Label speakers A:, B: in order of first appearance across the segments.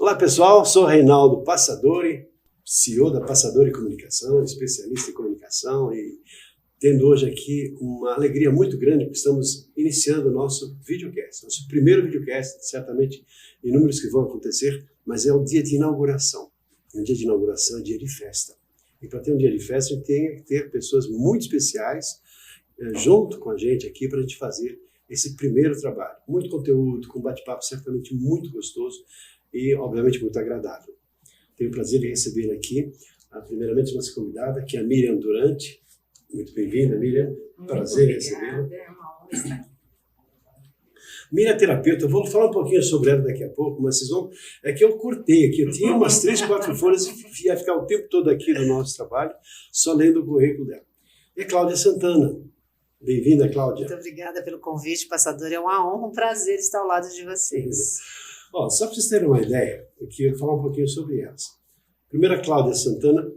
A: Olá pessoal, sou Reinaldo Passadori, CEO da Passadori Comunicação, especialista em comunicação e tendo hoje aqui uma alegria muito grande porque estamos iniciando o nosso videocast, nosso primeiro videocast, certamente inúmeros que vão acontecer, mas é o dia de inauguração. Um dia de inauguração é dia de festa. E para ter um dia de festa a gente tem que ter pessoas muito especiais junto com a gente aqui para a gente fazer esse primeiro trabalho. Muito conteúdo, com bate-papo certamente muito gostoso e, obviamente, muito agradável. Tenho o prazer de recebê-la aqui, primeiramente nossa convidada, que é a Miriam Durante. Muito bem-vinda, Miriam. Prazer em recebê-la.
B: É uma honra estar aqui.
A: Miriam é terapeuta, eu vou falar um pouquinho sobre ela daqui a pouco, mas vocês vão... É que eu cortei aqui, eu tinha umas 3, 4 folhas e ia ficar o tempo todo aqui no nosso trabalho, só lendo o currículo dela. E a Cláudia Santana. Bem-vinda, Cláudia.
B: Muito obrigada pelo convite, Passador. É uma honra, um prazer estar ao lado de vocês.
A: Ó, só para vocês terem uma ideia, eu queria falar um pouquinho sobre elas. Primeiro, a Cláudia Santana,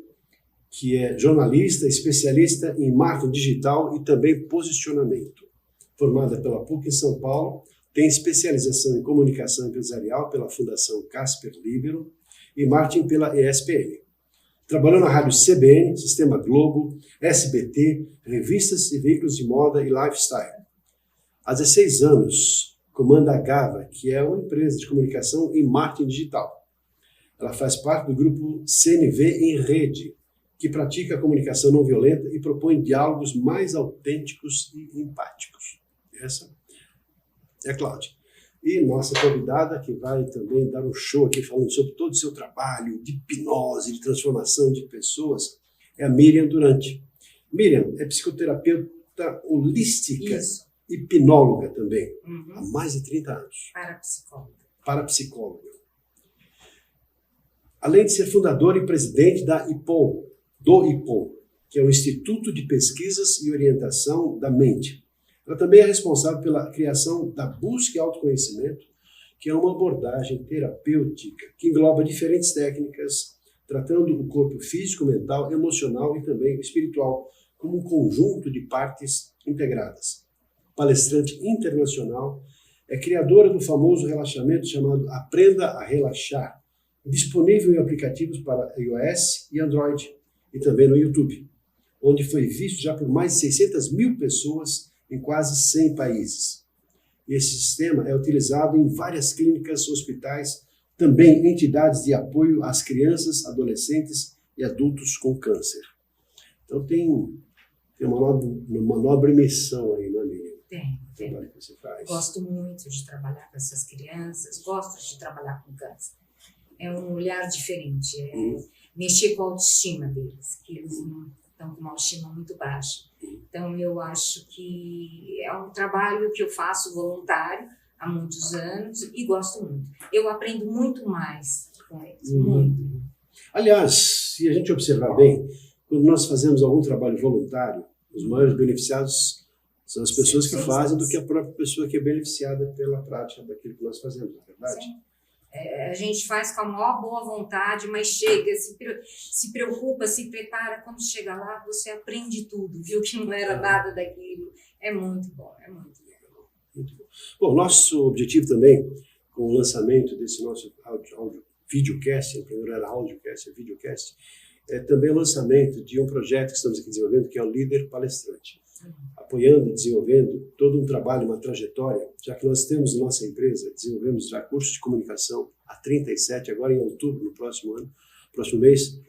A: que é jornalista, especialista em marketing digital e também posicionamento. Formada pela PUC em São Paulo, tem especialização em comunicação empresarial pela Fundação Casper Libero e marketing pela ESPM. Trabalhou na rádio CBN, Sistema Globo, SBT, revistas e veículos de moda e lifestyle. Há 16 anos, comanda a Gava, que é uma empresa de comunicação e marketing digital. Ela faz parte do grupo CNV em Rede, que pratica a comunicação não violenta e propõe diálogos mais autênticos e empáticos. Essa é a Cláudia. E nossa convidada, que vai também dar um show aqui falando sobre todo o seu trabalho de hipnose, de transformação de pessoas, é a Miriam Durante. Miriam é psicoterapeuta holística, hipnóloga também, há mais de 30 anos. Parapsicóloga. Além de ser fundadora e presidente do IPOM, que é o Instituto de Pesquisas e Orientação da Mente. Ela também é responsável pela criação da busca e autoconhecimento, que é uma abordagem terapêutica que engloba diferentes técnicas, tratando o corpo físico, mental, emocional e também espiritual, como um conjunto de partes integradas. Palestrante internacional, é criadora do famoso relaxamento chamado Aprenda a Relaxar, disponível em aplicativos para iOS e Android, e também no YouTube, onde foi visto já por mais de 600 mil pessoas em quase 100 países. E esse sistema é utilizado em várias clínicas, hospitais, também entidades de apoio às crianças, adolescentes e adultos com câncer. Então tem uma nobre missão aí, não é, Miriam?
B: Tem.
A: Que você faz.
B: Gosto muito de trabalhar com essas crianças, gosto de trabalhar com câncer. É um olhar diferente, mexer com a autoestima deles, que eles não estão com uma autoestima muito baixa. Então, eu acho que é um trabalho que eu faço voluntário há muitos anos e gosto muito. Eu aprendo muito mais com eles, muito.
A: Aliás, se a gente observar bem, quando nós fazemos algum trabalho voluntário, os maiores beneficiados são as pessoas que fazem do que a própria pessoa que é beneficiada pela prática daquilo que nós fazemos, não é verdade?
B: Sim. A gente faz com a maior boa vontade, mas chega, se preocupa, se prepara. Quando chega lá, você aprende tudo, viu que não era nada daquilo. É muito bom, é muito legal.
A: Muito bom. Bom, nosso objetivo também, com o lançamento desse nosso videocast, primeiro era audiocast, é videocast, é também o lançamento de um projeto que estamos aqui desenvolvendo, que é o Líder Palestrante. Apoiando e desenvolvendo todo um trabalho, uma trajetória, já que nós temos em nossa empresa, desenvolvemos já cursos de comunicação há 37, agora em outubro, no próximo mês,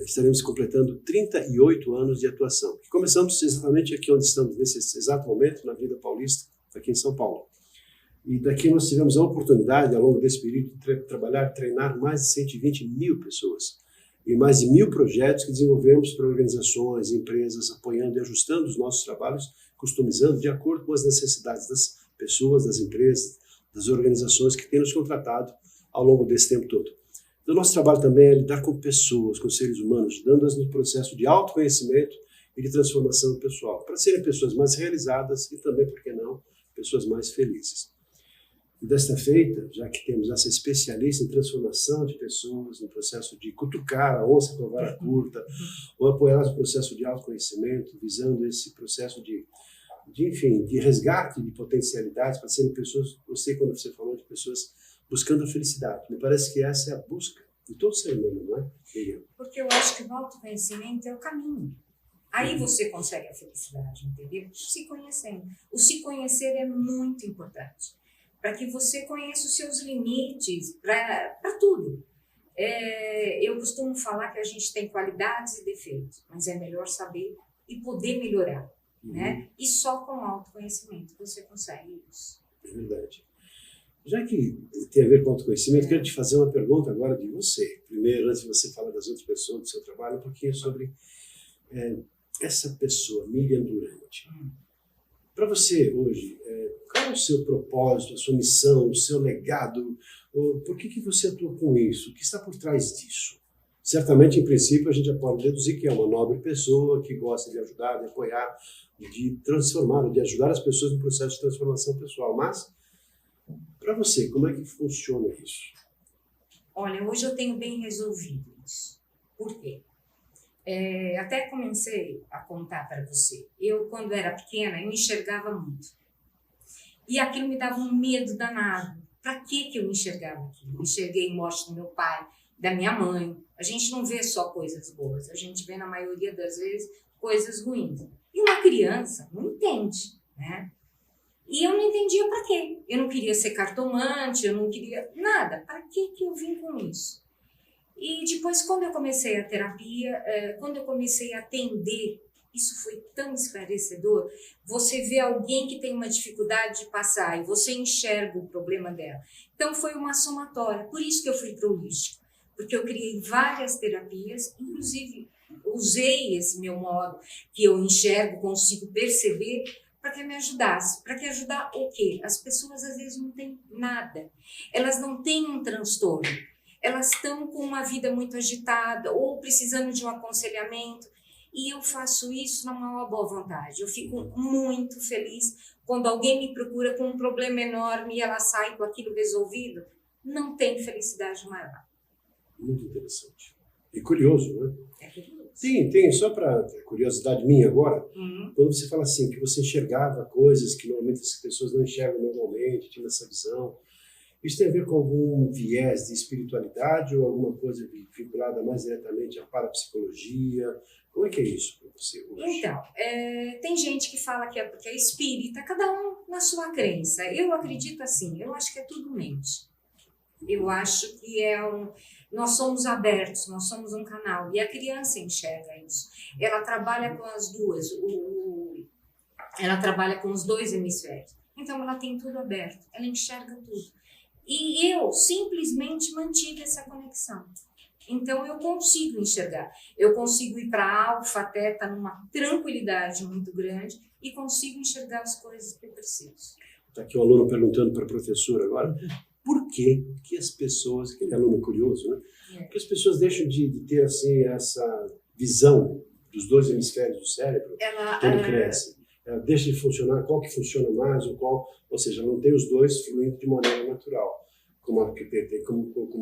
A: estaremos completando 38 anos de atuação. E começamos exatamente aqui onde estamos, nesse exato momento, na Avenida Paulista, aqui em São Paulo. E daqui nós tivemos a oportunidade, ao longo desse período, de trabalhar, treinar mais de 120 mil pessoas. E mais de 1000 projetos que desenvolvemos para organizações, empresas, apoiando e ajustando os nossos trabalhos, customizando de acordo com as necessidades das pessoas, das empresas, das organizações que têm nos contratado ao longo desse tempo todo. Então, nosso trabalho também é lidar com pessoas, com seres humanos, ajudando-as no processo de autoconhecimento e de transformação pessoal, para serem pessoas mais realizadas e também, por que não, pessoas mais felizes. E desta feita, já que temos essa especialista em transformação de pessoas, no processo de cutucar a onça com a vara curta, ou apoiá-las no processo de autoconhecimento, visando esse processo de resgate de potencialidades para serem pessoas, gostei quando você falou de pessoas buscando a felicidade. Me parece que essa é a busca de todo ser humano, não é?
B: Porque eu acho que o autoconhecimento é o caminho. Aí você consegue a felicidade, entendeu? Se conhecendo. O se conhecer é muito importante. Para que você conheça os seus limites, para tudo. Eu costumo falar que a gente tem qualidades e defeitos, mas é melhor saber e poder melhorar. Né? E só com autoconhecimento você consegue isso.
A: É verdade. Já que tem a ver com autoconhecimento, quero te fazer uma pergunta agora de você. Primeiro, antes de você falar das outras pessoas, do seu trabalho, um pouquinho sobre essa pessoa, Miriam Durante. Para você hoje, qual é o seu propósito, a sua missão, o seu legado? Por que você atua com isso? O que está por trás disso? Certamente, em princípio, a gente já pode deduzir que é uma nobre pessoa que gosta de ajudar, de apoiar, de transformar, de ajudar as pessoas no processo de transformação pessoal. Mas, para você, como é que funciona isso?
B: Olha, hoje eu tenho bem resolvido isso. Por quê? Até comecei a contar para você. Eu, quando era pequena, eu enxergava muito. E aquilo me dava um medo danado. Para que eu enxergava aquilo? Eu enxerguei morte do meu pai, da minha mãe. A gente não vê só coisas boas, a gente vê, na maioria das vezes, coisas ruins. E uma criança não entende, né? E eu não entendia para quê. Eu não queria ser cartomante, eu não queria nada. Para que eu vim com isso? E depois, quando eu comecei a terapia, quando eu comecei a atender, isso foi tão esclarecedor. Você vê alguém que tem uma dificuldade de passar e você enxerga o problema dela. Então, foi uma somatória. Por isso que eu fui para o holístico. Porque eu criei várias terapias, inclusive usei esse meu modo que eu enxergo, consigo perceber, para que me ajudasse. Para que ajudar o quê? As pessoas às vezes não têm nada. Elas não têm um transtorno. Elas estão com uma vida muito agitada ou precisando de um aconselhamento. E eu faço isso na maior boa vontade. Eu fico muito feliz quando alguém me procura com um problema enorme e ela sai com aquilo resolvido. Não tem felicidade maior.
A: Muito interessante. E curioso, né?
B: É curioso.
A: Tem, só para curiosidade minha agora, quando você fala assim, que você enxergava coisas que normalmente as pessoas não enxergam normalmente, tinha essa visão, isso tem a ver com algum viés de espiritualidade ou alguma coisa vinculada mais diretamente à parapsicologia? Como é que é isso para você hoje?
B: Então, tem gente que fala que é porque é espírita, cada um na sua crença. Eu acredito assim, eu acho que é tudo mente. Eu acho que nós somos abertos, nós somos um canal. E a criança enxerga isso. Ela trabalha com as duas, ela trabalha com os dois hemisférios. Então ela tem tudo aberto, ela enxerga tudo. E eu simplesmente mantive essa conexão. Então eu consigo enxergar. Eu consigo ir para alfa, teta, numa tranquilidade muito grande e consigo enxergar as coisas que eu preciso.
A: Está aqui um aluno perguntando para a professora agora. Por que as pessoas, aquele aluno curioso, né? Que as pessoas deixam de ter assim, essa visão dos dois hemisférios do cérebro quando crescem? Ela deixa de funcionar, qual que funciona mais, ou seja, não tem os dois fluindo de maneira natural, como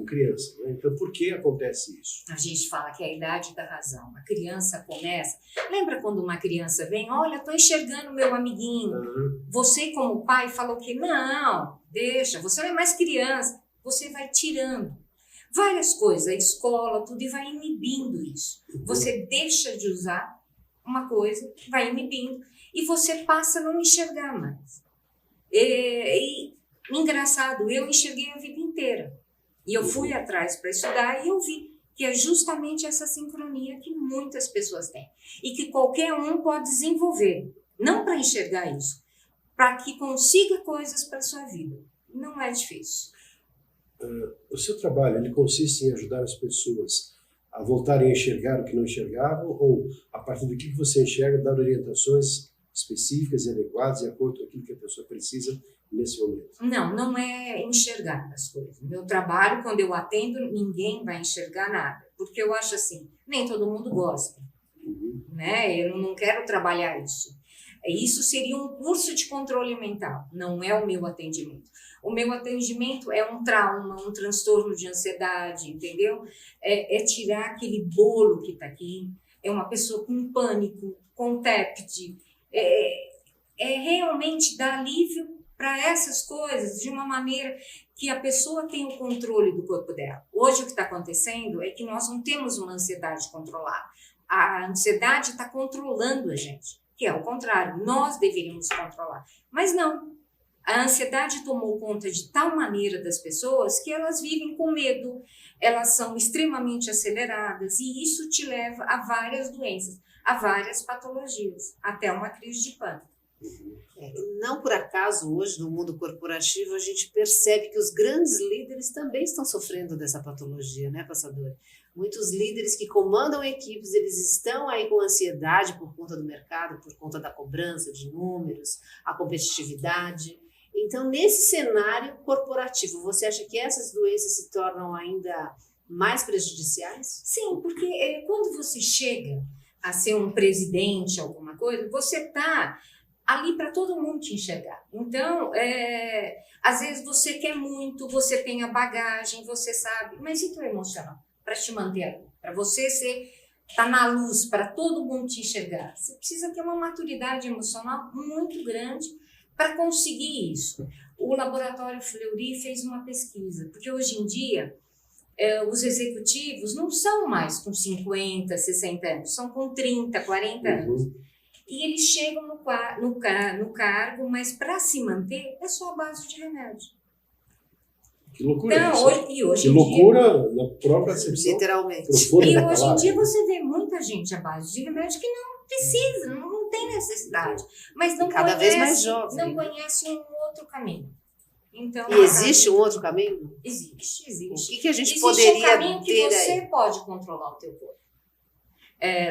A: criança. Né? Então, por que acontece isso?
B: A gente fala que é a idade da razão. A criança começa... Lembra quando uma criança vem? Olha, estou enxergando meu amiguinho. Você, como pai, falou que não, deixa, você não é mais criança. Você vai tirando várias coisas, a escola, tudo, e vai inibindo isso. Você deixa de usar uma coisa, vai inibindo, e você passa a não enxergar mais. Engraçado, eu enxerguei a vida inteira. E eu fui atrás para estudar e eu vi que é justamente essa sincronia que muitas pessoas têm. E que qualquer um pode desenvolver. Não para enxergar isso, para que consiga coisas para a sua vida. Não é difícil.
A: O seu trabalho, ele consiste em ajudar as pessoas a voltarem a enxergar o que não enxergavam, ou a partir do que você enxerga, dar orientações específicas e adequadas de acordo com aquilo que a pessoa precisa nesse momento?
B: Não é enxergar as coisas. Meu trabalho, quando eu atendo, ninguém vai enxergar nada. Porque eu acho assim, nem todo mundo gosta. Né? Eu não quero trabalhar isso. Isso seria um curso de controle mental, não é o meu atendimento. O meu atendimento é um trauma, um transtorno de ansiedade, entendeu? É tirar aquele bolo que está aqui, é uma pessoa com pânico, com TEPT, é realmente dar alívio para essas coisas de uma maneira que a pessoa tenha o controle do corpo dela. Hoje o que está acontecendo é que nós não temos uma ansiedade controlada. A ansiedade está controlando a gente, que é o contrário, nós deveríamos controlar. Mas não, a ansiedade tomou conta de tal maneira das pessoas que elas vivem com medo, elas são extremamente aceleradas e isso te leva a várias doenças, a várias patologias, até uma crise de pânico.
C: Não por acaso, hoje, no mundo corporativo, a gente percebe que os grandes líderes também estão sofrendo dessa patologia, né, passador? Muitos líderes que comandam equipes, eles estão aí com ansiedade por conta do mercado, por conta da cobrança de números, a competitividade. Então, nesse cenário corporativo, você acha que essas doenças se tornam ainda mais prejudiciais?
B: Sim, porque quando você chega a ser um presidente, alguma coisa, você está ali para todo mundo te enxergar. Então, às vezes você quer muito, você tem a bagagem, você sabe, mas e tu emocional? Para te manter ali, para você estar na luz, para todo mundo te enxergar. Você precisa ter uma maturidade emocional muito grande para conseguir isso. O Laboratório Fleury fez uma pesquisa, porque hoje em dia os executivos não são mais com 50, 60 anos, são com 30, 40 anos. E eles chegam no cargo, mas para se manter é só a base de remédio.
A: Que loucura
B: então,
A: isso.
B: hoje
A: que
B: em
A: loucura dia, na própria acepção.
C: Literalmente.
B: E hoje em dia você vê muita gente à base de remédio que não precisa, não tem necessidade. Mas não
C: cada vez mais jovem.
B: Não conhece um outro caminho. Então,
C: e existe um outro caminho?
B: Existe.
C: O que a gente
B: existe
C: poderia
B: um caminho que
C: ter
B: você
C: aí?
B: pode controlar o teu corpo.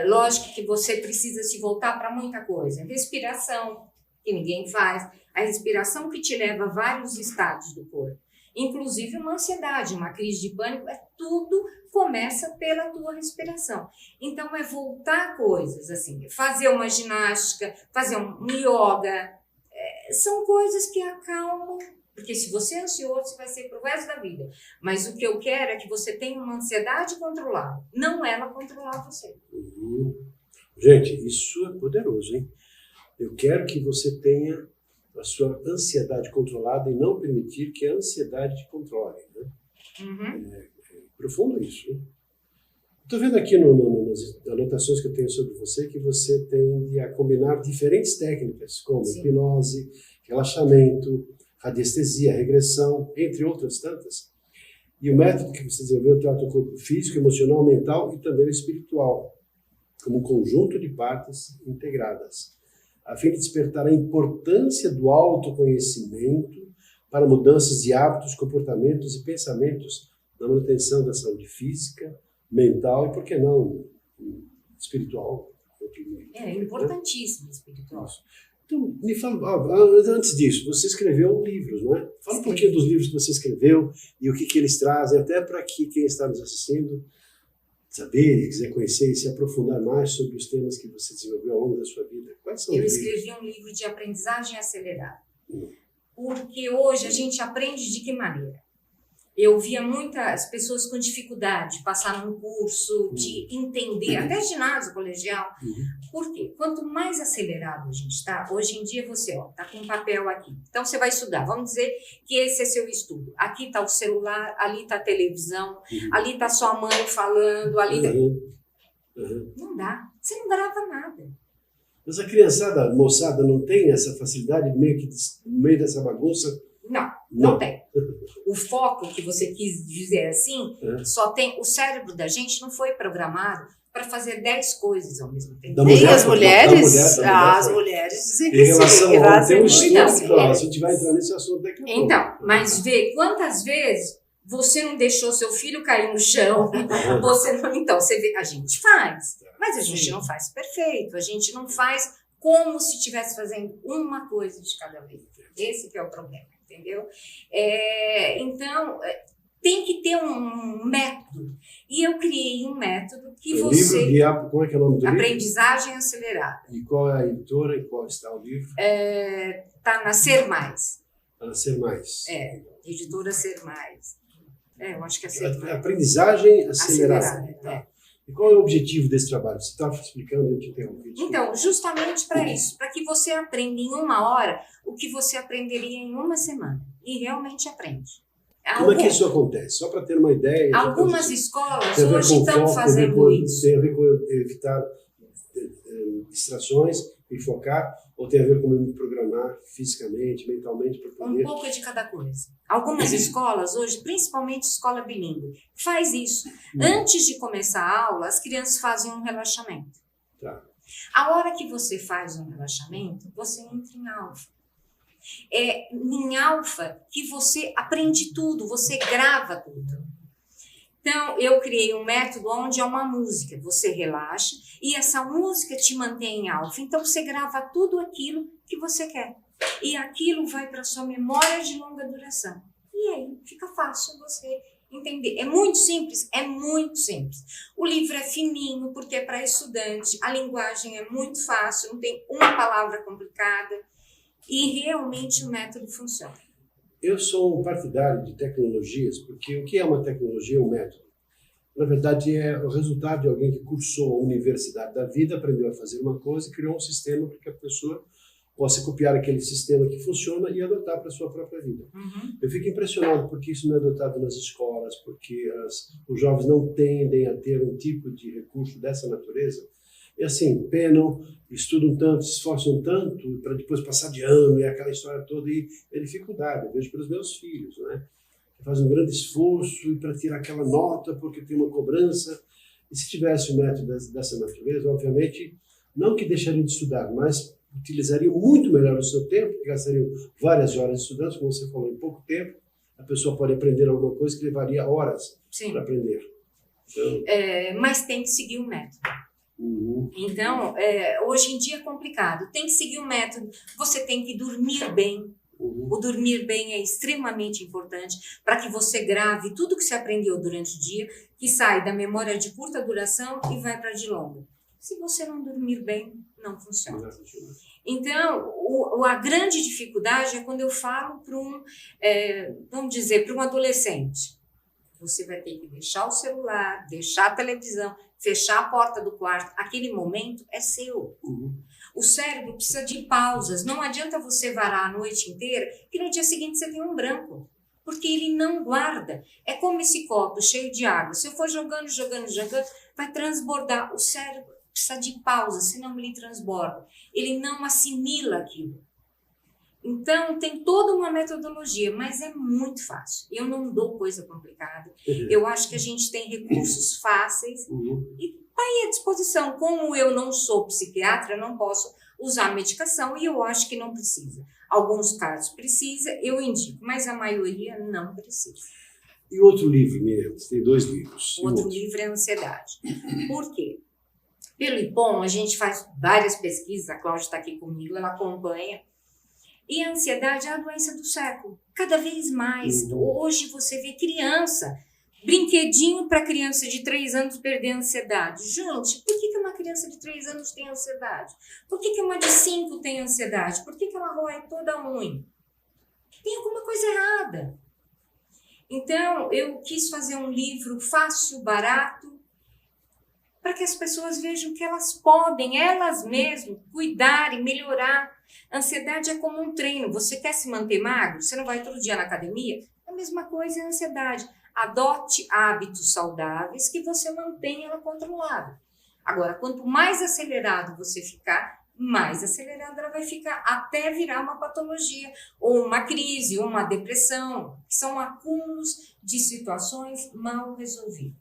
B: Lógico que você precisa se voltar para muita coisa. Respiração, que ninguém faz. A respiração que te leva a vários estados do corpo. Inclusive uma ansiedade, uma crise de pânico, tudo começa pela tua respiração. Então, é voltar coisas, assim, fazer uma ginástica, fazer um yoga, são coisas que acalmam, porque se você é ansioso, você vai ser pro resto da vida. Mas o que eu quero é que você tenha uma ansiedade controlada, não ela controlar você.
A: Gente, isso é poderoso, hein? Eu quero que você tenha a sua ansiedade controlada e não permitir que a ansiedade te controle, né? É profundo isso, né? Estou vendo aqui nas anotações que eu tenho sobre você que você tende a combinar diferentes técnicas, como
B: Sim.
A: hipnose, relaxamento, radiestesia, regressão, entre outras tantas. E o método que você desenvolveu trata o corpo físico, emocional, mental e também o espiritual, como um conjunto de partes integradas, a fim de despertar a importância do autoconhecimento para mudanças de hábitos, comportamentos e pensamentos na manutenção da saúde física, mental e, por que não, espiritual.
B: É importantíssimo espiritual.
A: Então, me fala, antes disso, você escreveu livros, não é? Fala um pouquinho dos livros que você escreveu e o que eles trazem, até para que quem está nos assistindo saber e quiser conhecer e se aprofundar mais sobre os temas que você desenvolveu ao longo da sua vida. Quais são
B: Eu
A: os
B: escrevi um livro de aprendizagem acelerada. Porque hoje a gente aprende de que maneira? Eu via muitas pessoas com dificuldade de passar num curso, de entender, até ginásio colegial. Por quê? Quanto mais acelerado a gente está, hoje em dia você está com um papel aqui. Então você vai estudar, vamos dizer que esse é seu estudo. Aqui está o celular, ali está a televisão, ali está sua mãe falando, ali Não dá, você não grava nada.
A: Mas a criançada, a moçada, não tem essa facilidade meio que no meio dessa bagunça?
B: Não tem. O foco que você quis dizer assim, só tem. O cérebro da gente não foi programado para fazer 10 coisas ao mesmo tempo.
C: Nem as mulheres? As mulheres dizem que sim.
A: Tem um estudo, a gente vai entrar nesse assunto daqui a pouco.
B: Então, mas vê quantas vezes você não deixou seu filho cair no chão, você não. Então, você vê, a gente faz, mas a gente não faz perfeito, a gente não faz como se estivesse fazendo uma coisa de cada vez. Esse que é o problema, entendeu? Então, tem que ter um método. E eu criei um método que você...
A: Livro, como é que é o nome do livro?
B: Aprendizagem Acelerada.
A: E qual é a editora e qual está o livro?
B: Está na Ser Mais.
A: Está na Ser Mais.
B: Editora Ser Mais. Eu acho que é Ser Mais.
A: Aprendizagem Acelerada.
B: Acelerada,
A: E qual é o objetivo desse trabalho? Você estava explicando, eu te interrompi.
B: Então, justamente para isso, para que você aprenda em 1 hora o o que você aprenderia em uma semana. E realmente aprende.
A: Como é que isso acontece? Só para ter uma ideia.
B: Algumas escolas hoje estão fazendo isso.
A: Tem a ver com evitar distrações e focar, ou tem a ver com me programar fisicamente, mentalmente, para poder...
B: Um pouco de cada coisa. Algumas escolas hoje, principalmente escola bilíngue, faz isso. Antes de começar a aula, as crianças fazem um relaxamento.
A: Tá.
B: A hora que você faz um relaxamento, você entra em alfa. É em alfa que você aprende tudo, você grava tudo. Então, eu criei um método onde é uma música, você relaxa e essa música te mantém em alfa. Então, você grava tudo aquilo que você quer. E aquilo vai para sua memória de longa duração. E aí, fica fácil você entender. É muito simples, é muito simples. O livro é fininho, porque é para estudante, a linguagem é muito fácil, não tem uma palavra complicada. E realmente o método funciona.
A: Eu sou um partidário de tecnologias, porque o que é uma tecnologia? É um método. Na verdade, é o resultado de alguém que cursou a universidade da vida, aprendeu a fazer uma coisa e criou um sistema para que a pessoa possa copiar aquele sistema que funciona e adotar para a sua própria vida. Eu fico impressionado porque isso não é adotado nas escolas, porque os jovens não tendem a ter um tipo de recurso dessa natureza. E assim, penam, estudam tanto, se esforçam tanto para depois passar de ano e aquela história toda, e é dificuldade. Eu vejo pelos meus filhos, né? Que fazem um grande esforço para tirar aquela nota porque tem uma cobrança. E se tivesse um método dessa natureza, obviamente, não que deixariam de estudar, mas utilizariam muito melhor o seu tempo, porque gastariam várias horas estudando, como você falou, em pouco tempo. A pessoa pode aprender alguma coisa que levaria horas para aprender.
B: Então... mas tem que seguir o método. Então, hoje em dia é complicado. Tem que seguir o método. Você tem que dormir bem. O dormir bem é extremamente importante para que você grave tudo que você aprendeu durante o dia, que sai da memória de curta duração e vai para a de longa. Se você não dormir bem, não funciona. Então, a grande dificuldade é quando eu falo para vamos dizer, para um adolescente. Você vai ter que deixar o celular, deixar a televisão, fechar a porta do quarto. Aquele momento é seu. O cérebro precisa de pausas. Não adianta você varar a noite inteira que no dia seguinte você tem um branco. Porque ele não guarda. É como esse copo cheio de água. Se eu for jogando, vai transbordar. O cérebro precisa de pausa, senão ele transborda. Ele não assimila aquilo. Então, tem toda uma metodologia, mas é muito fácil. Eu não dou coisa complicada. Eu acho que a gente tem recursos fáceis e está aí à disposição. Como eu não sou psiquiatra, eu não posso usar medicação e eu acho que não precisa. Alguns casos precisa, eu indico, mas a maioria não precisa.
A: E outro livro, Miriam? Você tem 2 livros.
B: Outro livro é Ansiedade. Por quê? Pelo IPOM, a gente faz várias pesquisas, a Cláudia está aqui comigo, ela acompanha. E a ansiedade é a doença do século, cada vez mais. Hoje você vê criança, brinquedinho para criança de 3 anos perder a ansiedade. Gente, por que uma criança de 3 anos tem ansiedade? Por que uma de 5 tem ansiedade? Por que ela rói toda a unha? Tem alguma coisa errada. Então, eu quis fazer um livro fácil, barato, para que as pessoas vejam que elas podem, elas mesmas, cuidar e melhorar. A ansiedade é como um treino. Você quer se manter magro? Você não vai todo dia na academia? A mesma coisa é a ansiedade. Adote hábitos saudáveis que você mantenha ela controlada. Agora, quanto mais acelerado você ficar, mais acelerada ela vai ficar até virar uma patologia, ou uma crise, ou uma depressão, que são acúmulos de situações mal resolvidas.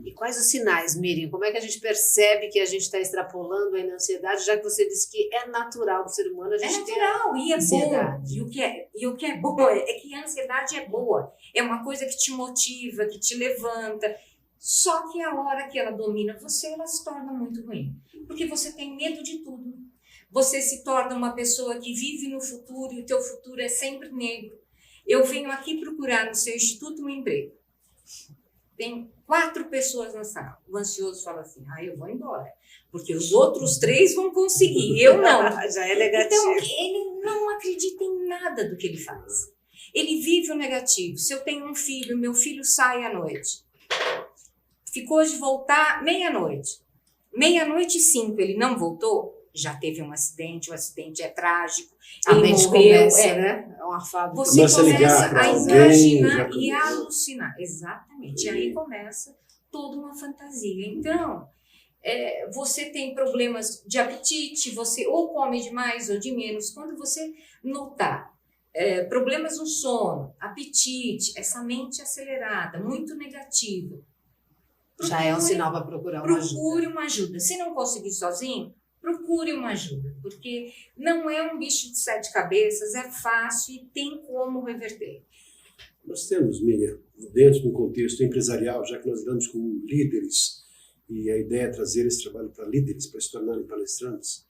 C: E quais os sinais, Miriam? Como é que a gente percebe que a gente está extrapolando a ansiedade, já que você disse que é natural do ser humano a gente ter
B: natural e é
C: ansiedade.
B: bom. E o que é bom é que a ansiedade é boa. É uma coisa que te motiva, que te levanta. Só que a hora que ela domina você, ela se torna muito ruim. Porque você tem medo de tudo. Você se torna uma pessoa que vive no futuro e o teu futuro é sempre negro. Eu venho aqui procurar no seu instituto um emprego. Tem 4 pessoas na sala. O ansioso fala assim, eu vou embora. Porque os outros 3 vão conseguir, eu não.
C: Já é negativo.
B: Então, ele não acredita em nada do que ele faz. Ele vive o negativo. Se eu tenho um filho, meu filho sai à noite. Ficou de voltar meia-noite. 00:05, ele não voltou, já teve um acidente, o acidente é trágico,
C: A
B: ele
C: mente
B: morreu,
C: começa, né? É uma fábrica.
B: você
A: Começa a ligar
B: começa
A: pra
B: a
A: alguém,
B: imaginar
A: já
B: e
A: começa.
B: alucinar. Exatamente. E aí começa toda uma fantasia. Então, você tem problemas de apetite, você ou come de mais ou de menos. Quando você notar problemas no sono, apetite, essa mente acelerada, muito negativa,
C: Já é um sinal para procurar uma ajuda.
B: procure uma ajuda. Se não conseguir sozinho, procure uma ajuda, porque não é um bicho de 7 cabeças, é fácil e tem como reverter.
A: Nós temos, Miriam, dentro do contexto empresarial, já que nós lidamos com líderes, e a ideia é trazer esse trabalho para líderes, para se tornarem palestrantes,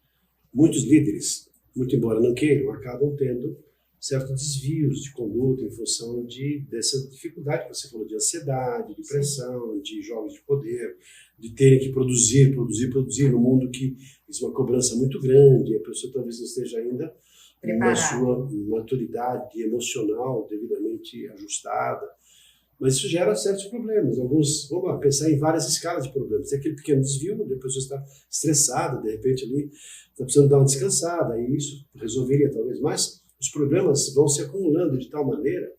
A: muitos líderes, muito embora não queiram, acabam tendo certos desvios de conduta em função dessa dificuldade que você falou, de ansiedade, de pressão, de jogos de poder, de terem que produzir num mundo que existe uma cobrança muito grande, e a pessoa talvez não esteja ainda na sua maturidade emocional devidamente ajustada. Mas isso gera certos problemas. Alguns, vamos lá, pensar em várias escalas de problemas. Tem aquele pequeno desvio, onde a pessoa está estressada, de repente ali está precisando dar uma descansada, e isso resolveria talvez mais. Os problemas vão se acumulando de tal maneira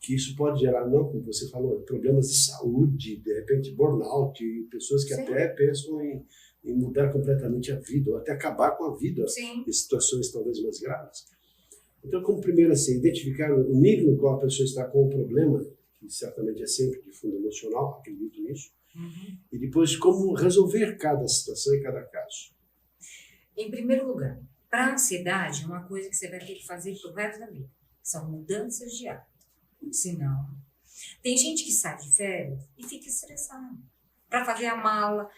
A: que isso pode gerar, não, como você falou, problemas de saúde, de repente burnout, e pessoas que até pensam em mudar completamente a vida, ou até acabar com a vida em situações talvez mais graves. Então, como primeiro assim, identificar o nível no qual a pessoa está com o problema, que certamente é sempre de fundo emocional, acredito nisso, e depois como resolver cada situação e cada caso.
B: Em primeiro lugar, para a ansiedade, é uma coisa que você vai ter que fazer pro resto da vida. São mudanças de hábito. Senão, tem gente que sai de férias e fica estressado para fazer a mala,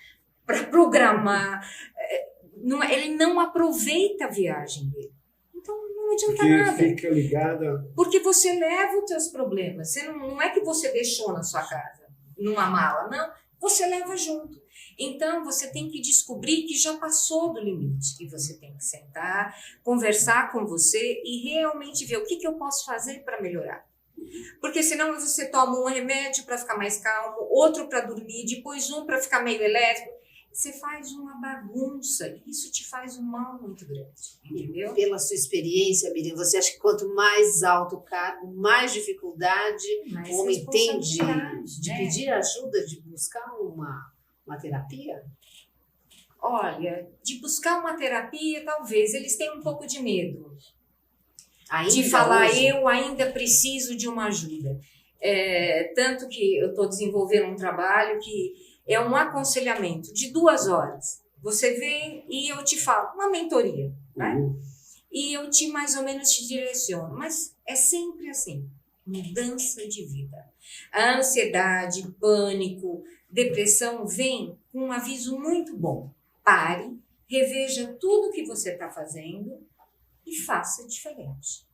B: para programar. Ele não aproveita a viagem dele. Então, não adianta nada.
A: Porque fica ligada...
B: Porque você leva os teus problemas. Você não é que você deixou na sua casa, numa mala, não. Você leva junto. Então, você tem que descobrir que já passou do limite. E você tem que sentar, conversar com você e realmente ver o que eu posso fazer para melhorar. Porque senão você toma um remédio para ficar mais calmo, outro para dormir, depois um para ficar meio elétrico. Você faz uma bagunça. Isso te faz um mal muito grande. Entendeu?
C: Pela sua experiência, Miriam, você acha que quanto mais alto o cargo, mais dificuldade o homem tem de pedir ajuda, de buscar uma terapia?
B: Olha, de buscar uma terapia, talvez. Eles tenham um pouco de medo.
C: Ainda
B: de falar,
C: hoje?
B: eu ainda preciso de uma ajuda. Tanto que eu estou desenvolvendo um trabalho que é um aconselhamento de 2 horas. Você vem e eu te falo, uma mentoria, né? E eu mais ou menos te direciono. Mas é sempre assim, mudança de vida. A ansiedade, pânico, depressão vem com um aviso muito bom. Pare, reveja tudo que você está fazendo e faça diferente.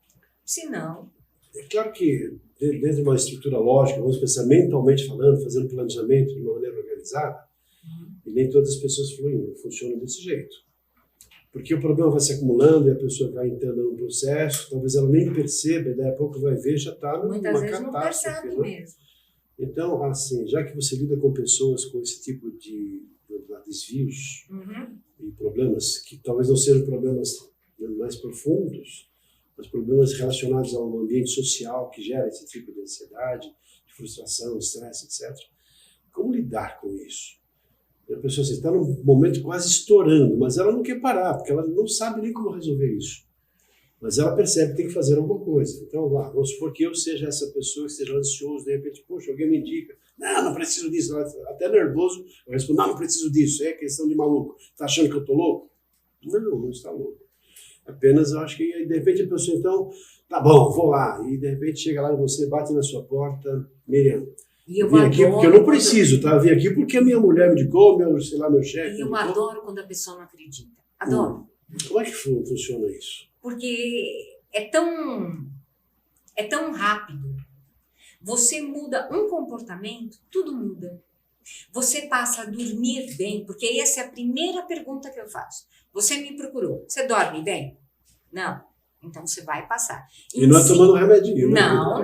B: Senão...
A: É claro que dentro de uma estrutura lógica, vamos pensar mentalmente falando, fazendo planejamento de uma maneira organizada, e nem todas as pessoas funcionam desse jeito. Porque o problema vai se acumulando e a pessoa vai entrando num processo, talvez ela nem perceba, e daí a pouco vai ver, já está numa
B: muitas vezes não
A: catástrofe.
B: percebe mesmo.
A: Então, assim, já que você lida com pessoas com esse tipo de desvios e problemas, que talvez não sejam problemas mais profundos, mas problemas relacionados a um ambiente social que gera esse tipo de ansiedade, de frustração, estresse, etc. Como lidar com isso? A pessoa está num momento quase estourando, mas ela não quer parar, porque ela não sabe nem como resolver isso. Mas ela percebe que tem que fazer alguma coisa. Então, vamos supor que eu seja essa pessoa que esteja ansioso, de repente, poxa, alguém me indica, não preciso disso, até nervoso, eu respondo, não preciso disso, é questão de maluco. Está achando que eu estou louco? Não está louco. Apenas eu acho que de repente a pessoa então, tá bom, vou lá, e de repente chega lá e você bate na sua porta, Miriam, eu vim aqui porque eu não preciso, tá? Eu vim aqui porque a minha mulher me indicou, meu chefe.
B: E eu adoro quando a pessoa não acredita. Adoro.
A: Como é que funciona isso?
B: Porque é tão rápido. Você muda um comportamento, tudo muda. Você passa a dormir bem, porque essa é a primeira pergunta que eu faço. Você me procurou, você dorme bem? Não. Então você vai passar.
A: E não é tomando remedinho, né?
B: Não.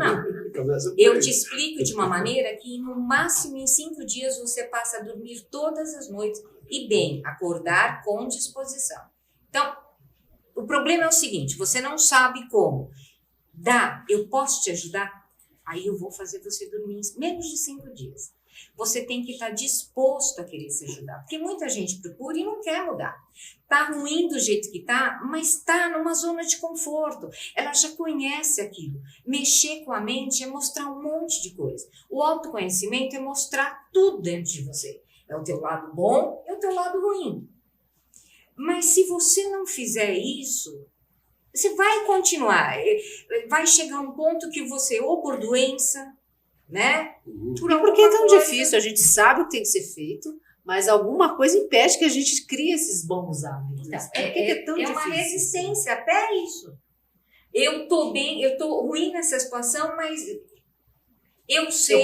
B: Eu te explico de uma maneira que no máximo em 5 dias você passa a dormir todas as noites e bem, acordar com disposição. Então, o problema é o seguinte, você não sabe como. Eu posso te ajudar? Aí eu vou fazer você dormir em menos de 5 dias. Você tem que estar disposto a querer se ajudar. Porque muita gente procura e não quer mudar. Tá ruim do jeito que tá, mas está numa zona de conforto. Ela já conhece aquilo. Mexer com a mente é mostrar um monte de coisa. O autoconhecimento é mostrar tudo dentro de você. É o teu lado bom e o teu lado ruim. Mas se você não fizer isso, você vai continuar. Vai chegar um ponto que você, ou por doença, né?
C: Porque é tão difícil, a gente sabe o que tem que ser feito, mas alguma coisa impede que a gente crie esses bons hábitos.
B: Então,
C: Por que é tão difícil?
B: Uma resistência até isso. Eu tô bem, eu tô ruim nessa situação, mas eu sei,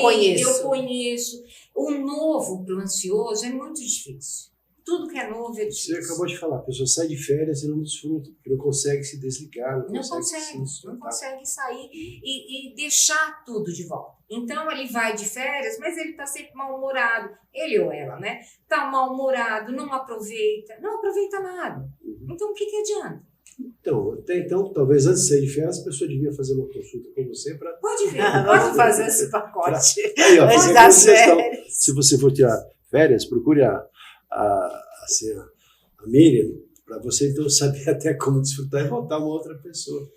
B: eu conheço. O novo pro ansioso é muito difícil. Tudo que é novo é difícil.
A: Você acabou de falar, a pessoa sai de férias e não desfruta, porque não consegue se desligar, não
B: consegue sair e deixar tudo de volta. Então ele vai de férias, mas ele está sempre mal-humorado, ele ou ela, né? Está mal-humorado, não aproveita nada. Então o que adianta?
A: Então, até então, talvez antes de sair de férias, a pessoa devia fazer uma consulta com você para...
B: Pode vir.
C: Vamos fazer esse pacote.
A: Aí, ó,
C: antes das férias.
A: Se você for tirar férias, procure a Miriam, para você então saber até como desfrutar e voltar uma outra pessoa.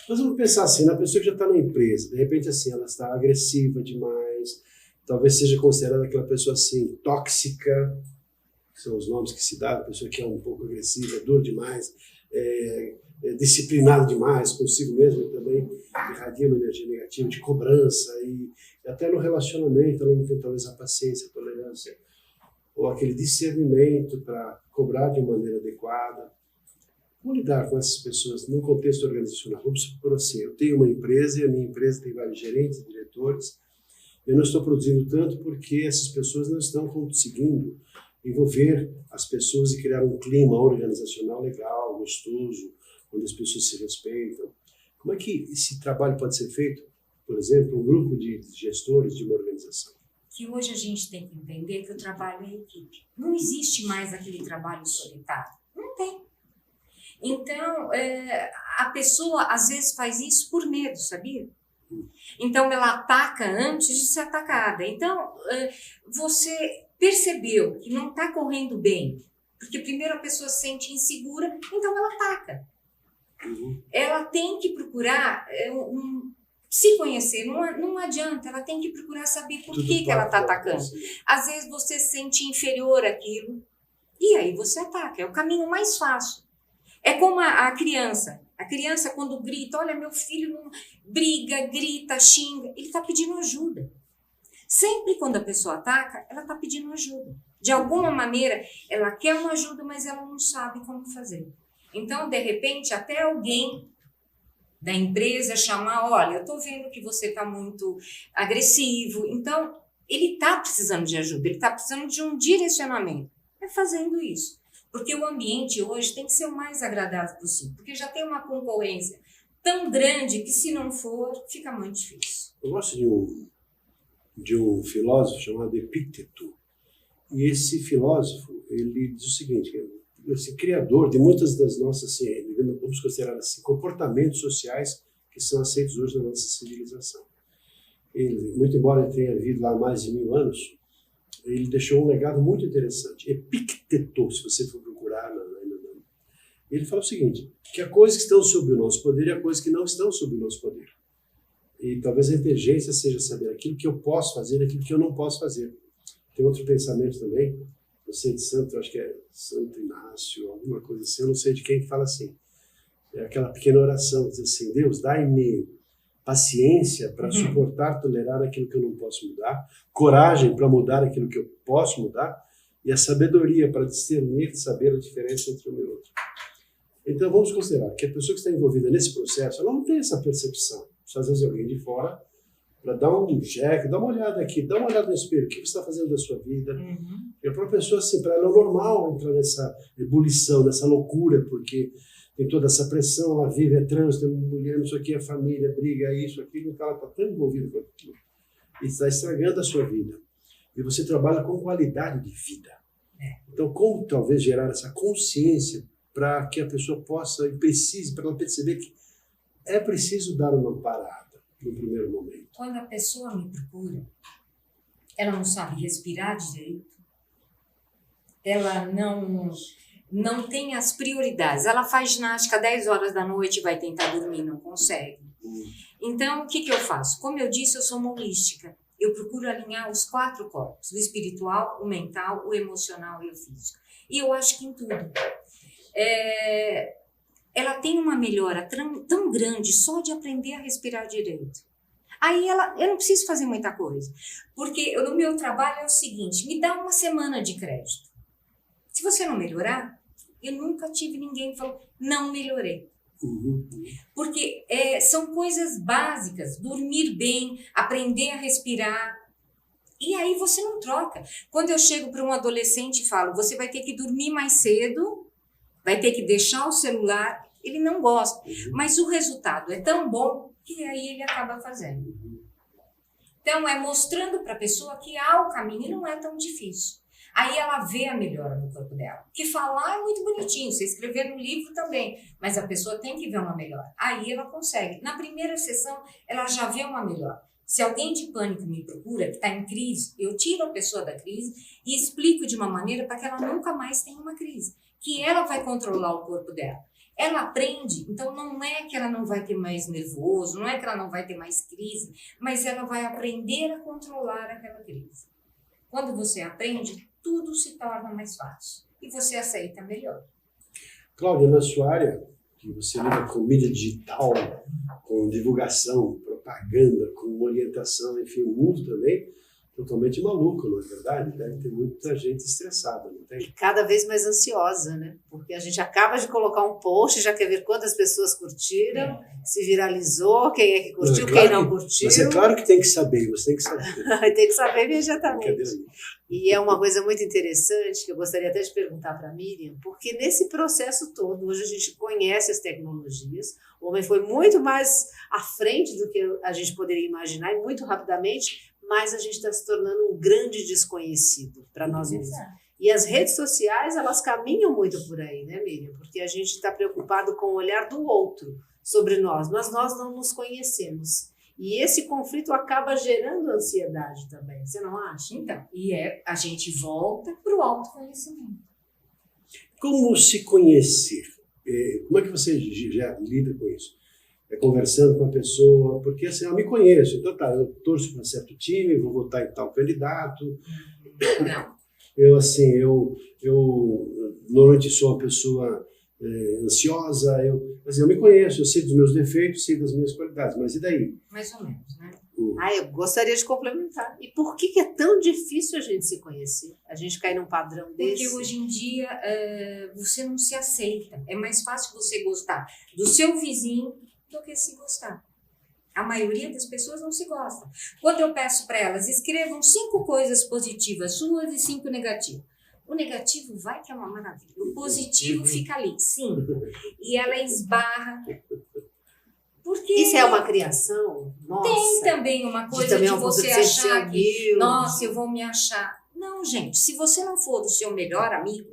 A: Nós vamos pensar assim, na pessoa que já está na empresa, de repente assim, ela está agressiva demais, talvez seja considerada aquela pessoa assim, tóxica, que são os nomes que se dá, a pessoa que é um pouco agressiva, dura demais, disciplinada demais consigo mesmo, também irradia uma energia negativa de cobrança, e até no relacionamento ela não tem talvez a paciência, a tolerância, ou aquele discernimento para cobrar de uma maneira adequada. Como lidar com essas pessoas no contexto organizacional? Vamos supor assim, eu tenho uma empresa e a minha empresa tem vários gerentes, diretores, eu não estou produzindo tanto porque essas pessoas não estão conseguindo envolver as pessoas e criar um clima organizacional legal, gostoso, onde as pessoas se respeitam. Como é que esse trabalho pode ser feito, por exemplo, um grupo de gestores de uma organização?
B: Que hoje a gente tem que entender que o trabalho é equipe. Não existe mais aquele trabalho solitário. Não tem. Então, a pessoa às vezes faz isso por medo, sabia? Então, ela ataca antes de ser atacada. Então, você percebeu que não está correndo bem, porque primeiro a pessoa se sente insegura, então ela ataca. Ela tem que procurar se conhecer, não adianta, ela tem que procurar saber por que ela está atacando. Às vezes você se sente inferior àquilo, e aí você ataca, é o caminho mais fácil. É como a criança quando grita, olha, meu filho não briga, grita, xinga, ele está pedindo ajuda. Sempre quando a pessoa ataca, ela está pedindo ajuda. De alguma maneira, ela quer uma ajuda, mas ela não sabe como fazer. Então, de repente, até alguém da empresa chamar, olha, eu estou vendo que você está muito agressivo, então ele está precisando de ajuda, ele está precisando de um direcionamento. É fazendo isso. Porque o ambiente hoje tem que ser o mais agradável possível, porque já tem uma concorrência tão grande que se não for, fica muito difícil.
A: Eu gosto de um filósofo chamado Epíteto, e esse filósofo, ele diz o seguinte, esse criador de muitas das nossas, vamos considerar assim, comportamentos sociais que são aceitos hoje na nossa civilização. Ele, muito embora ele tenha vivido lá há mais de 1000 anos, ele deixou um legado muito interessante. Epíteto, se você for procurar, ele fala o seguinte, que há coisas que estão sob o nosso poder e há coisas que não estão sob o nosso poder. E talvez a inteligência seja saber aquilo que eu posso fazer e aquilo que eu não posso fazer. Tem outro pensamento também, não sei de santo, acho que é Santo Inácio, alguma coisa assim, eu não sei de quem que fala assim. É aquela pequena oração, que diz assim, Deus, dai-me paciência para suportar, tolerar aquilo que eu não posso mudar, coragem para mudar aquilo que eu posso mudar, e a sabedoria para discernir, saber a diferença entre um e outro. Então vamos considerar que a pessoa que está envolvida nesse processo, ela não tem essa percepção. Às vezes alguém de fora, para dar um cheque, dá uma olhada aqui, dá uma olhada no espelho, o que você está fazendo da sua vida. E para a pessoa, assim, para ela é normal entrar nessa ebulição, nessa loucura, porque tem toda essa pressão, ela vive, é trânsito, é mulher, não sei o que, é família, briga, é isso, aquilo, então ela está tão envolvida com aquilo. E está estragando a sua vida. E você trabalha com qualidade de vida. Então, como talvez gerar essa consciência para que a pessoa possa e precise, para ela perceber que é preciso dar uma parada no primeiro momento?
B: Quando a pessoa me procura, ela não sabe respirar direito, ela não tem as prioridades. Ela faz ginástica 10 horas da noite e vai tentar dormir, não consegue. Então, o que eu faço? Como eu disse, eu sou uma holística. Eu procuro alinhar os 4 corpos, o espiritual, o mental, o emocional e o físico. E eu acho que em tudo. Ela tem uma melhora tão grande só de aprender a respirar direito. Aí eu não preciso fazer muita coisa. Porque no meu trabalho é o seguinte, me dá uma semana de crédito. Se você não melhorar, eu nunca tive ninguém que falou, não melhorei. Porque são coisas básicas, dormir bem, aprender a respirar, e aí você não troca. Quando eu chego para um adolescente e falo, você vai ter que dormir mais cedo, vai ter que deixar o celular, ele não gosta, mas o resultado é tão bom que aí ele acaba fazendo. Então é mostrando para a pessoa que há o caminho e não é tão difícil. Aí ela vê a melhora no corpo dela. Porque falar é muito bonitinho, você escrever no livro também, mas a pessoa tem que ver uma melhora. Aí ela consegue. Na primeira sessão, ela já vê uma melhora. Se alguém de pânico me procura, que está em crise, eu tiro a pessoa da crise e explico de uma maneira para que ela nunca mais tenha uma crise. Que ela vai controlar o corpo dela. Ela aprende, então não é que ela não vai ter mais nervoso, não é que ela não vai ter mais crise, mas ela vai aprender a controlar aquela crise. Quando você aprende, tudo se torna mais fácil e você aceita melhor.
A: Cláudia, na sua área, que você lida com mídia digital, com divulgação, propaganda, com orientação, enfim, o mundo também, totalmente maluco, não é verdade? Deve ter muita gente estressada, não tem?
C: Cada vez mais ansiosa, né? Porque a gente acaba de colocar um post, já quer ver quantas pessoas curtiram, se viralizou, quem é que curtiu, quem não curtiu.
A: Mas é claro que tem que saber, você tem que saber.
C: Tem que saber imediatamente. E é uma coisa muito interessante, que eu gostaria até de perguntar para a Miriam, porque nesse processo todo, hoje a gente conhece as tecnologias, o homem foi muito mais à frente do que a gente poderia imaginar, e muito rapidamente, mas a gente está se tornando um grande desconhecido para nós mesmos. E as redes sociais, elas caminham muito por aí, né, Miriam? Porque a gente está preocupado com o olhar do outro sobre nós, mas nós não nos conhecemos. E esse conflito acaba gerando ansiedade também, você não acha?
B: Então, a gente volta para o autoconhecimento.
A: Como se conhecer? Como é que você já lida com isso? Conversando com a pessoa, porque assim, eu me conheço, então tá, eu torço para certo time, vou votar em tal candidato.
B: Não.
A: Eu normalmente sou uma pessoa ansiosa, eu me conheço, eu sei dos meus defeitos, sei das minhas qualidades, mas e daí?
B: Mais ou menos, né?
C: Eu gostaria de complementar. E por que é tão difícil a gente se conhecer? A gente cair num padrão desse?
B: Porque hoje em dia você não se aceita. É mais fácil você gostar do seu vizinho do que se gostar. A maioria das pessoas não se gosta. Quando eu peço para elas, escrevam 5 coisas positivas suas e 5 negativas. O negativo vai que é uma maravilha. O positivo fica ali, sim. E ela esbarra. Porque
C: isso é uma criação? Nossa.
B: Tem também uma coisa de você achar que, nossa, eu vou me achar. Não, gente, se você não for do seu melhor amigo,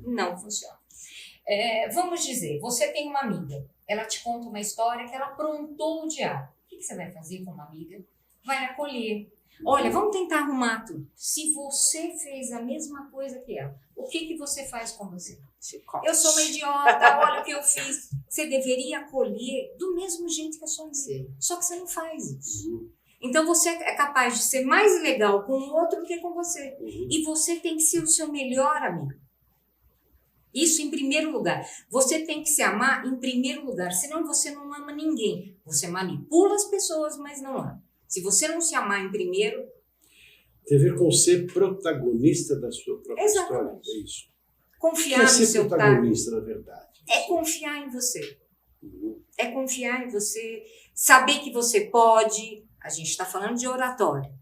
B: não funciona. Vamos dizer, você tem uma amiga, ela te conta uma história que ela aprontou o diabo. O que você vai fazer com uma amiga? Vai acolher. Olha, vamos tentar arrumar tudo. Se você fez a mesma coisa que ela, o que você faz com você? Eu sou uma idiota, olha o que eu fiz. Você deveria acolher do mesmo jeito que a sua amiga. Só que você não faz isso. Então você é capaz de ser mais legal com o outro do que com você. E você tem que ser o seu melhor amigo. Isso em primeiro lugar. Você tem que se amar em primeiro lugar, senão você não ama ninguém. Você manipula as pessoas, mas não ama. Se você não se amar em primeiro...
A: Tem a ver com ser protagonista da sua própria história. É isso.
B: Confiar no seu
A: ser protagonista, na verdade.
B: É confiar em você. É confiar em você, saber que você pode. A gente está falando de oratória.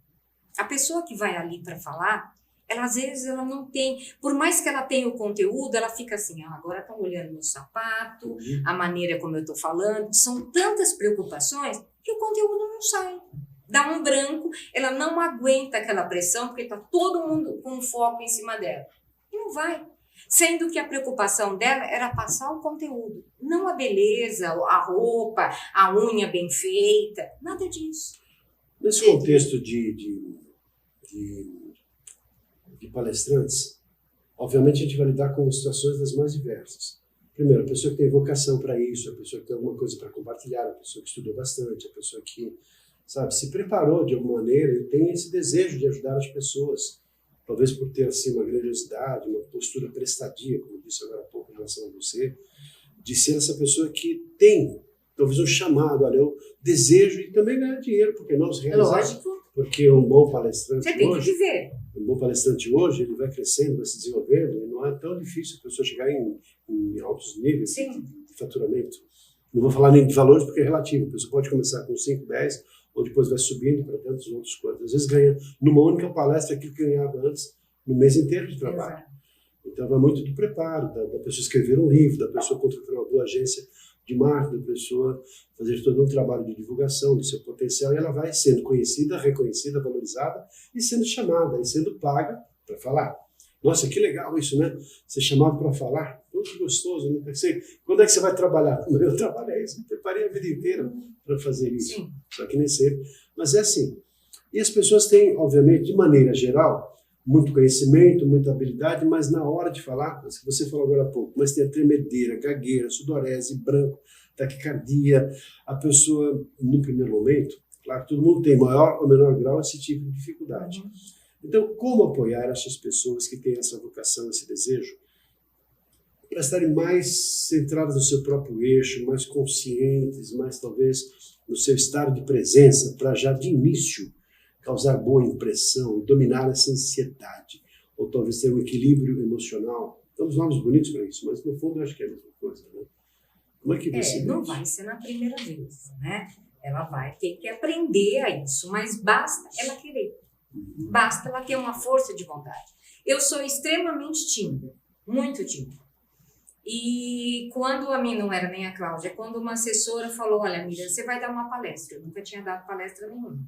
B: A pessoa que vai ali para falar, ela às vezes ela não tem, por mais que ela tenha o conteúdo, ela fica assim, agora estão olhando meu sapato, a maneira como eu estou falando. São tantas preocupações que o conteúdo não sai. Dá um branco, ela não aguenta aquela pressão, porque está todo mundo com um foco em cima dela. E não vai. Sendo que a preocupação dela era passar o conteúdo, não a beleza, a roupa, a unha bem feita, nada disso.
A: Nesse contexto de palestrantes, obviamente a gente vai lidar com situações das mais diversas. Primeiro, a pessoa que tem vocação para isso, a pessoa que tem alguma coisa para compartilhar, a pessoa que estudou bastante, a pessoa que, sabe, se preparou de alguma maneira e tem esse desejo de ajudar as pessoas, talvez por ter assim uma grandiosidade, uma postura prestadia, como eu disse agora há pouco em relação a você, de ser essa pessoa que tem talvez um chamado, olha, eu desejo e também ganhar dinheiro, porque nós realizamos.
B: Lógico.
A: Porque um bom palestrante
B: Você tem
A: hoje,
B: que dizer.
A: um bom palestrante hoje, ele vai crescendo, vai se desenvolvendo, e não é tão difícil a pessoa chegar em altos níveis de faturamento. Não vou falar nem de valores porque é relativo, a pessoa pode começar com 5, 10, ou depois vai subindo para tantos outros quantos. Às vezes ganha numa única palestra aquilo que ganhava antes, no mês inteiro de trabalho.
B: Exato.
A: Então vai muito do preparo, da pessoa escrever um livro, da pessoa contratar uma boa agência de marketing, da pessoa fazer todo um trabalho de divulgação do seu potencial, e ela vai sendo conhecida, reconhecida, valorizada e sendo chamada, e sendo paga para falar. Nossa, que legal isso, né? Ser chamado para falar, pô, que gostoso, né? Quando é que você vai trabalhar? Eu trabalhei isso, preparei a vida inteira para fazer isso.
B: Sim.
A: Só que nem sempre. Mas é assim. E as pessoas têm, obviamente, de maneira geral, muito conhecimento, muita habilidade, mas na hora de falar, que você falou agora há pouco, mas tem a tremedeira, gagueira, sudorese, branco, taquicardia, a pessoa, no primeiro momento, claro que todo mundo tem maior ou menor grau esse tipo de dificuldade. Então, como apoiar essas pessoas que têm essa vocação, esse desejo, para estarem mais centradas no seu próprio eixo, mais conscientes, mais talvez no seu estado de presença, para já de início causar boa impressão e dominar essa ansiedade, ou talvez ter um equilíbrio emocional. Temos nomes bonitos para isso, mas no fundo eu acho que é a mesma coisa, né? Como é que você
B: não vai ser na primeira vez, né? Ela vai ter que aprender a isso, mas basta ela querer. Basta ela ter uma força de vontade. Eu sou extremamente tímida, muito tímida. E quando a mim não era nem a Cláudia, quando uma assessora falou, olha, Miriam, você vai dar uma palestra. Eu nunca tinha dado palestra nenhuma.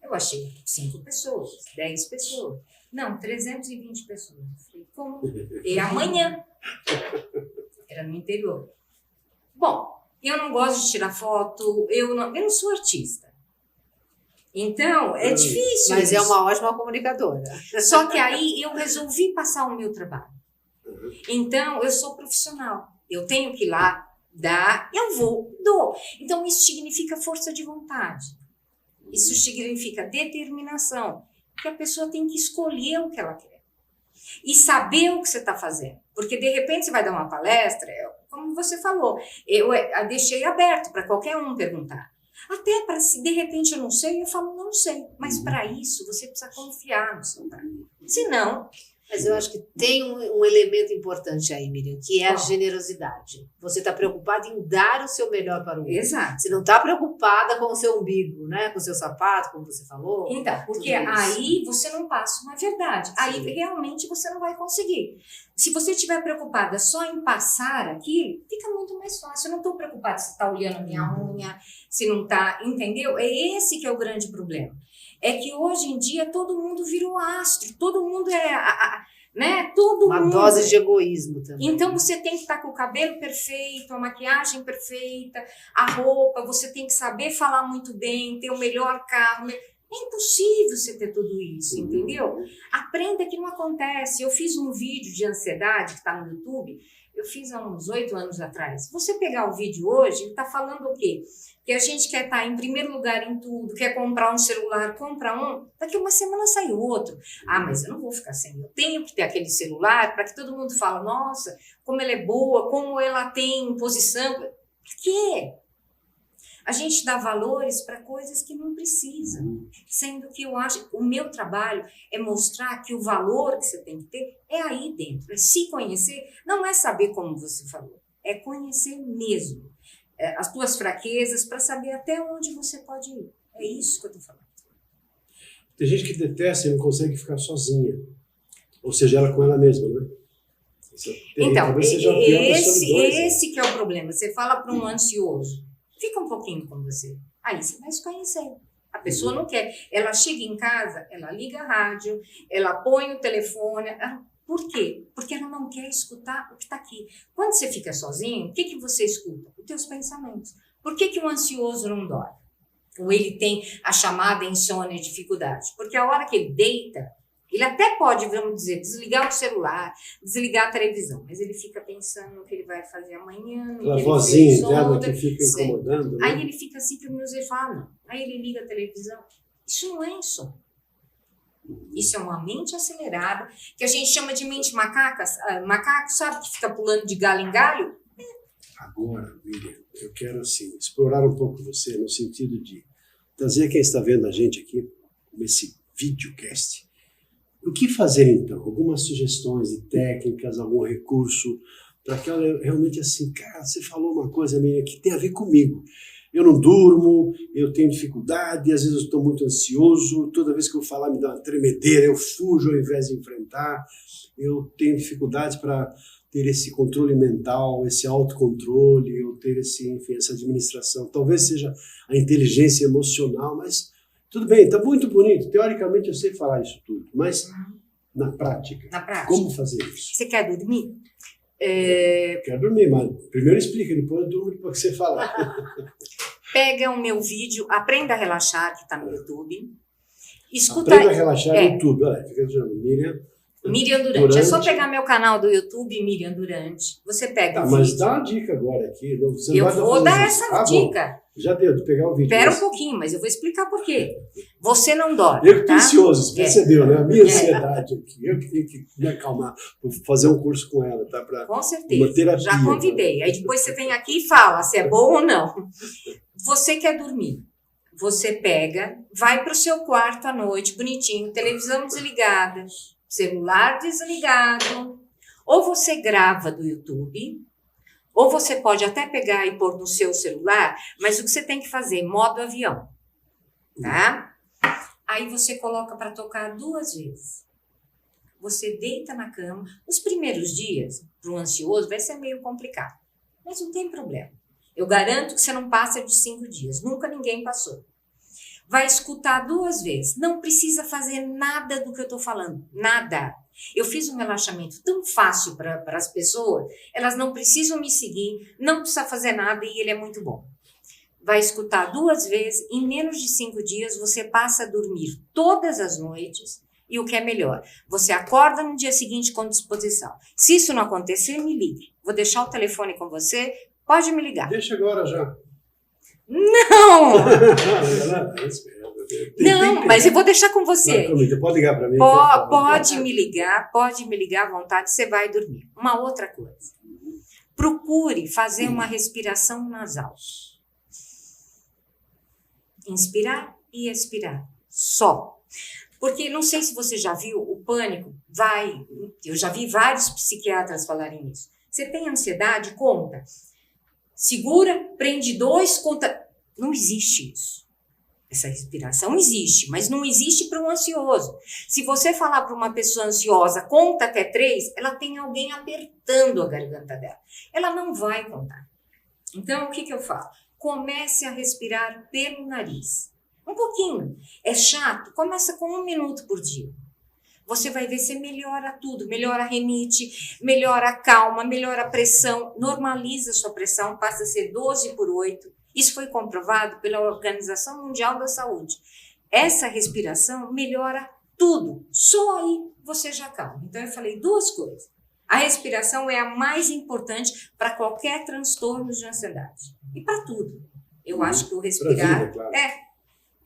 B: Eu achei 5 pessoas, 10 pessoas. Não, 320 pessoas. Eu falei, como? E amanhã? Era no interior. Bom, eu não gosto de tirar foto, eu não sou artista. Então, é difícil.
C: Mas
B: isso.
C: é uma ótima comunicadora.
B: Só que aí eu resolvi passar o meu trabalho. Então, eu sou profissional. Eu tenho que ir lá, dar, eu vou, dou. Então, isso significa força de vontade. Isso significa determinação. Porque a pessoa tem que escolher o que ela quer. E saber o que você está fazendo. Porque, de repente, você vai dar uma palestra, como você falou, eu deixei aberto para qualquer um perguntar. Até para se de repente eu não sei, eu falo não sei. Mas para isso você precisa confiar no seu trabalho. Senão...
C: Mas eu acho que tem um elemento importante aí, Miriam, que é a generosidade. Você está preocupada em dar o seu melhor para o outro.
B: Exato.
C: Você não está preocupada com o seu umbigo, né? Com o seu sapato, como você falou.
B: Então, porque aí você não passa uma verdade. Aí realmente você não vai conseguir. Se você estiver preocupada só em passar aquilo, fica muito mais fácil. Eu não estou preocupada se está olhando a minha unha, se não está, entendeu? É esse que é o grande problema. É que hoje em dia todo mundo virou astro, todo mundo né? Todo
C: uma
B: mundo.
C: dose de egoísmo também.
B: Então você tem que estar com o cabelo perfeito, a maquiagem perfeita, a roupa, você tem que saber falar muito bem, ter o melhor carro. É impossível você ter tudo isso, entendeu? Aprenda que não acontece. Eu fiz um vídeo de ansiedade que está no YouTube, eu fiz há uns 8 anos atrás. Se você pegar o vídeo hoje, ele está falando o quê? Que a gente quer estar em primeiro lugar em tudo, quer comprar um celular, compra um, daqui uma semana sai outro. Ah, mas eu não vou ficar sem, eu tenho que ter aquele celular para que todo mundo fale, nossa, como ela é boa, como ela tem posição. Por quê? A gente dá valores para coisas que não precisam, sendo que eu acho, o meu trabalho é mostrar que o valor que você tem que ter é aí dentro, é se conhecer, não é saber como você falou, é conhecer mesmo as tuas fraquezas para saber até onde você pode ir. É isso que eu estou falando.
A: Tem gente que detesta e não consegue ficar sozinha, ou seja, ela com ela mesma, né?
B: Então, esse que é o problema. Você fala para um ansioso, fica um pouquinho com você. Aí você vai se conhecer. A pessoa não quer. Ela chega em casa, ela liga a rádio, ela põe o telefone. Por quê? Porque ela não quer escutar o que está aqui. Quando você fica sozinho, o que você escuta? Os teus pensamentos. Por que o ansioso não dorme? Ou ele tem a chamada insônia, dificuldade? Porque a hora que ele deita, ele até pode, vamos dizer, desligar o celular, desligar a televisão, mas ele fica pensando no que ele vai fazer amanhã.
A: Aquela vozinha interna que fica incomodando. Né?
B: Aí ele fica 5 minutos e fala, não. Aí ele liga a televisão. Isso não é insônia. Isso é uma mente acelerada, que a gente chama de mente macaco, sabe, que fica pulando de galho em galho?
A: Agora, Miriam, eu quero assim, explorar um pouco você no sentido de trazer quem está vendo a gente aqui, nesse videocast. O que fazer então? Algumas sugestões de técnicas, algum recurso, para que ela realmente assim, cara, você falou uma coisa, Miriam, que tem a ver comigo. Eu não durmo, eu tenho dificuldade, às vezes eu estou muito ansioso, toda vez que eu falar me dá uma tremedeira, eu fujo ao invés de enfrentar, eu tenho dificuldades para ter esse controle mental, esse autocontrole, eu ter enfim, essa administração. Talvez seja a inteligência emocional, mas tudo bem, está muito bonito. Teoricamente eu sei falar isso tudo, mas na prática, como fazer isso?
B: Você quer dormir?
A: Quero dormir, mas primeiro explica, depois eu durmo para você falar.
B: Pega o meu vídeo, Aprenda a Relaxar, que está no YouTube. Escuta,
A: Aprenda a Relaxar no YouTube. Olha, fica dizendo,
B: Miriam Durante. É só pegar meu canal do YouTube, Miriam Durante. Você pega o vídeo.
A: Mas dá uma dica agora aqui. Você
B: eu vou dar essa dica.
A: Bom. Já deu, de pegar o vídeo.
B: Espera um pouquinho, mas eu vou explicar por quê. Você não dorme,
A: Eu que estou ansioso, você percebeu, né? A minha ansiedade aqui. Eu que tenho que me acalmar. Vou fazer um curso com ela, tá?
B: Com certeza.
A: Uma terapia.
B: Já convidei. Aí depois você vem aqui e fala se é bom ou não. Você quer dormir. Você pega, vai para o seu quarto à noite, bonitinho, televisão desligada, celular desligado. Ou você grava do YouTube, ou você pode até pegar e pôr no seu celular, mas o que você tem que fazer? Modo avião, tá? Aí você coloca para tocar 2 vezes. Você deita na cama. Os primeiros dias, para o ansioso, vai ser meio complicado, mas não tem problema. Eu garanto que você não passa de 5 dias. Nunca ninguém passou. Vai escutar 2 vezes. Não precisa fazer nada do que eu estou falando. Nada. Eu fiz um relaxamento tão fácil para as pessoas, elas não precisam me seguir, não precisa fazer nada e ele é muito bom. Vai escutar 2 vezes, em menos de 5 dias você passa a dormir todas as noites e o que é melhor, você acorda no dia seguinte com disposição. Se isso não acontecer, me ligue. Vou deixar o telefone com você, pode me ligar.
A: Deixa agora já.
B: Não! Não, mas eu vou deixar com você.
A: Não, pode ligar para mim.
B: Pode me ligar à vontade, você vai dormir. Uma outra coisa. Procure fazer uma respiração nasal. Inspirar e expirar. Só. Porque não sei se você já viu, o pânico eu já vi vários psiquiatras falarem isso. Você tem ansiedade? Conta. Segura, prende 2, conta. Não existe isso. Essa respiração existe, mas não existe para um ansioso. Se você falar para uma pessoa ansiosa, conta até 3, ela tem alguém apertando a garganta dela. Ela não vai contar. Então, o que eu falo? Comece a respirar pelo nariz. Um pouquinho. É chato? Começa com 1 minuto por dia. Você vai ver se melhora tudo, melhora a rinite, melhora a calma, melhora a pressão, normaliza a sua pressão, passa a ser 12/8. Isso foi comprovado pela Organização Mundial da Saúde. Essa respiração melhora tudo, só aí você já calma. Então eu falei 2 coisas. A respiração é a mais importante para qualquer transtorno de ansiedade e para tudo. Eu acho que o respirar
A: vida, claro.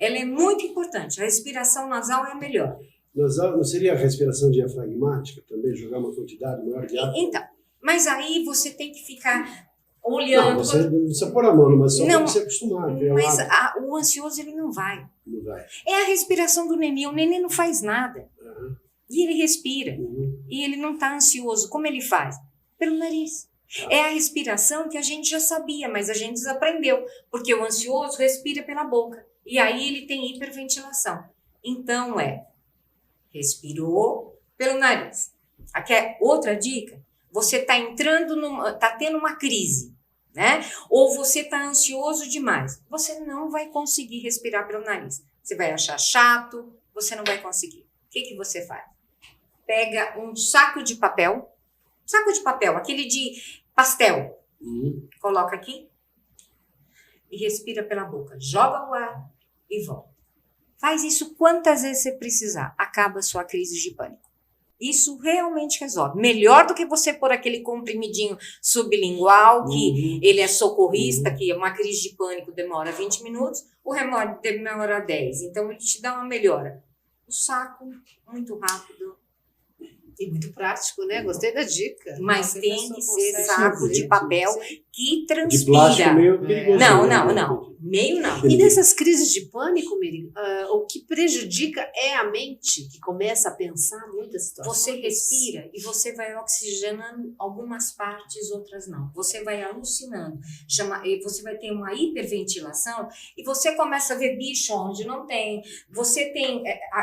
B: Ela é muito importante. A respiração nasal é a melhor.
A: Não seria a respiração diafragmática também, jogar uma quantidade maior de ar?
B: Então, mas aí você tem que ficar olhando.
A: Não, você não precisa pôr a mão, mas só para você acostumar.
B: Mas o ansioso ele não vai.
A: Não vai.
B: É a respiração do neném. O neném não faz nada.
A: Uhum.
B: E ele respira.
A: Uhum.
B: E ele não está ansioso. Como ele faz? Pelo nariz. É a respiração que a gente já sabia, mas a gente desaprendeu. Porque o ansioso respira pela boca. E aí ele tem hiperventilação. Então respirou pelo nariz. Aqui é outra dica. Você está está tendo uma crise, né? Ou você está ansioso demais. Você não vai conseguir respirar pelo nariz. Você vai achar chato, você não vai conseguir. O que você faz? pega um saco de papel, aquele de pastel, coloca aqui e respira pela boca, joga o ar e volta. Faz isso quantas vezes você precisar, acaba a sua crise de pânico. Isso realmente resolve. Melhor do que você pôr aquele comprimidinho sublingual, que ele é socorrista, que uma crise de pânico demora 20 minutos, o remédio demora 10. Então, ele te dá uma melhora. O saco, muito rápido.
C: E muito prático, né? Gostei da dica.
B: Mas tem que ser saco de papel que transpira.
A: De plástico meio perigoso.
B: Não. Meio não.
C: E nessas crises de pânico, Miriam, o que prejudica é a mente, que começa a pensar muitas situações.
B: Você respira e você vai oxigenando algumas partes, outras não. Você vai alucinando. Você vai ter uma hiperventilação e você começa a ver bicho onde não tem. Você tem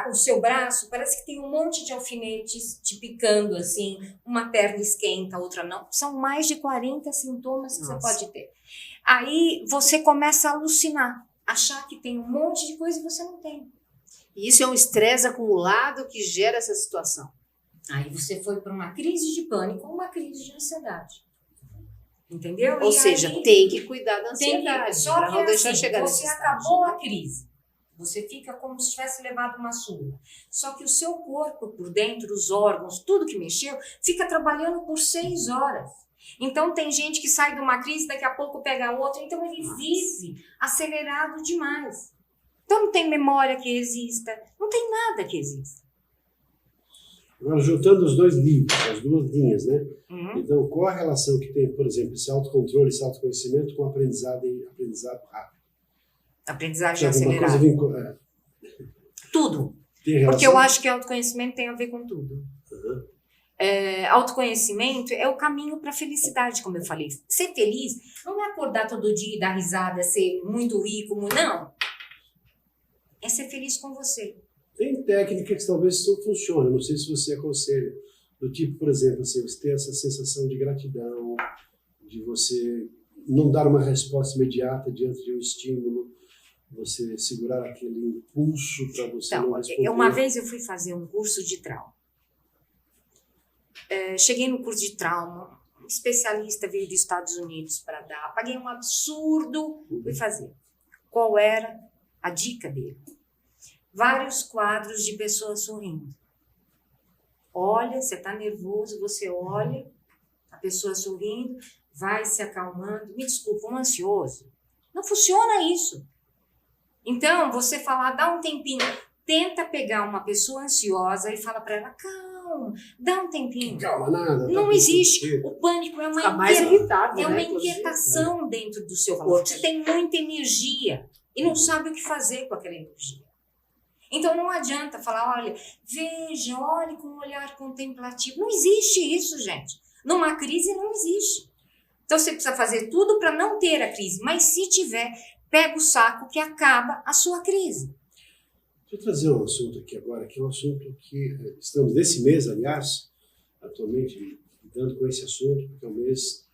B: o seu braço, parece que tem um monte de alfinetes te picando assim. Uma perna esquenta, outra não. São mais de 40 sintomas que você pode ter. Aí você começa a alucinar, achar que tem um monte de coisa e você não tem.
C: E isso é um estresse acumulado que gera essa situação.
B: Aí você foi para uma crise de pânico ou uma crise de ansiedade. Entendeu?
C: Ou seja, tem que cuidar da ansiedade,
B: só
C: para
B: que
C: não deixar
B: assim,
C: chegar
B: você acabou a crise. Você fica como se tivesse levado uma surra. Só que o seu corpo por dentro, os órgãos, tudo que mexeu, fica trabalhando por 6 horas. Então tem gente que sai de uma crise, daqui a pouco pega outra, então ele vive acelerado demais. Então não tem memória que exista, não tem nada que exista.
A: Agora, juntando os dois livros, as duas linhas, né? Então, qual a relação que tem, por exemplo, esse autocontrole, esse autoconhecimento com aprendizado rápido?
B: Aprendizagem acelerada. Tudo. Porque eu acho que autoconhecimento tem a ver com tudo. Autoconhecimento é o caminho para a felicidade, como eu falei. Ser feliz não é acordar todo dia e dar risada, ser muito rico, não. É ser feliz com você.
A: Tem técnicas que talvez não funcionem, não sei se você aconselha. Do tipo, por exemplo, você ter essa sensação de gratidão, de você não dar uma resposta imediata diante de um estímulo, você segurar aquele impulso para você não responder.
B: Uma vez eu fui fazer um curso de trauma. Cheguei no curso de trauma, um especialista veio dos Estados Unidos para dar, paguei um absurdo, fui fazer. Qual era a dica dele? Vários quadros de pessoas sorrindo. Olha, você está nervoso, você olha, a pessoa sorrindo, vai se acalmando. Me desculpa, um ansioso. Não funciona isso. Então, você falar, dá um tempinho, tenta pegar uma pessoa ansiosa e fala para ela, calma, dá um tempinho.
A: Calma, nada.
B: Não existe. O pânico é uma
C: né,
B: inquietação dentro do seu corpo. Você tem muita energia e não sabe o que fazer com aquela energia. Então não adianta falar, olha, veja, olhe com um olhar contemplativo. Não existe isso, gente. Numa crise não existe. Então você precisa fazer tudo para não ter a crise. Mas se tiver, pega o saco que acaba a sua crise.
A: Deixa eu trazer um assunto aqui agora, que é um assunto que estamos nesse mês, aliás, atualmente lidando com esse assunto, porque é um mês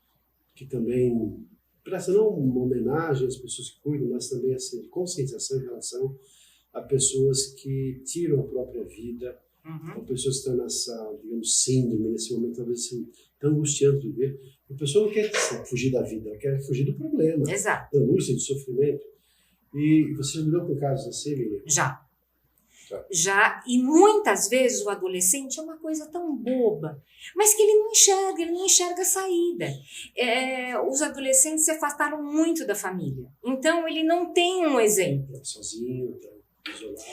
A: que também presta não uma homenagem às pessoas que cuidam, mas também assim, de conscientização em relação a pessoas que tiram a própria vida, ou pessoas que estão nessa, digamos, síndrome, nesse momento talvez assim, tão angustiante de ver. A pessoa não quer fugir da vida, ela quer fugir do problema,
B: Exato.
A: da angústia, do sofrimento. E você já lidou com casos assim, Miriam?
B: Já, e muitas vezes o adolescente é uma coisa tão boba, mas que ele não enxerga a saída. Os adolescentes se afastaram muito da família, então ele não tem um exemplo.
A: Sozinho, isolado.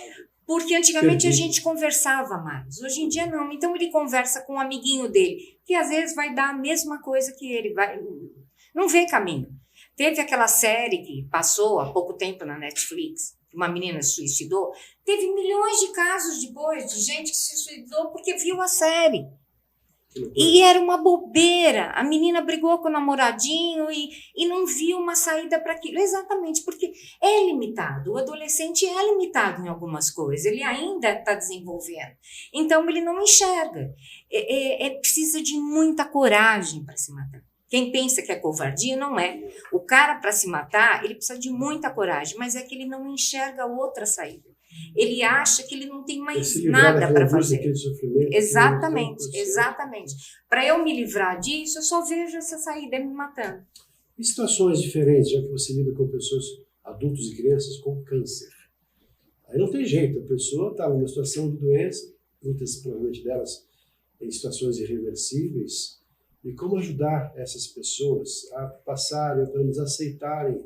B: Porque antigamente a gente conversava mais, hoje em dia não. Então ele conversa com um amiguinho dele, que às vezes vai dar a mesma coisa que ele, não vê caminho. Teve aquela série que passou há pouco tempo na Netflix, uma menina se suicidou. Teve milhões de casos depois de gente que se suicidou porque viu a série. E era uma bobeira. A menina brigou com o namoradinho e não viu uma saída para aquilo. Exatamente, porque é limitado. O adolescente é limitado em algumas coisas. Ele ainda está desenvolvendo. Então, ele não enxerga. Precisa de muita coragem para se matar. Quem pensa que é covardia, não é. O cara, para se matar, ele precisa de muita coragem, mas é que ele não enxerga outra saída. Ele acha que ele não tem mais
A: se livrar
B: nada para fazer.
A: daquele sofrimento.
B: Exatamente, exatamente. Para eu me livrar disso, eu só vejo essa saída me matando.
A: Em situações diferentes, já que você lida com pessoas, adultos e crianças com câncer. Aí não tem jeito, a pessoa está numa situação de doença, muitas provavelmente delas em situações irreversíveis, e como ajudar essas pessoas a passarem, ou pelo menos aceitarem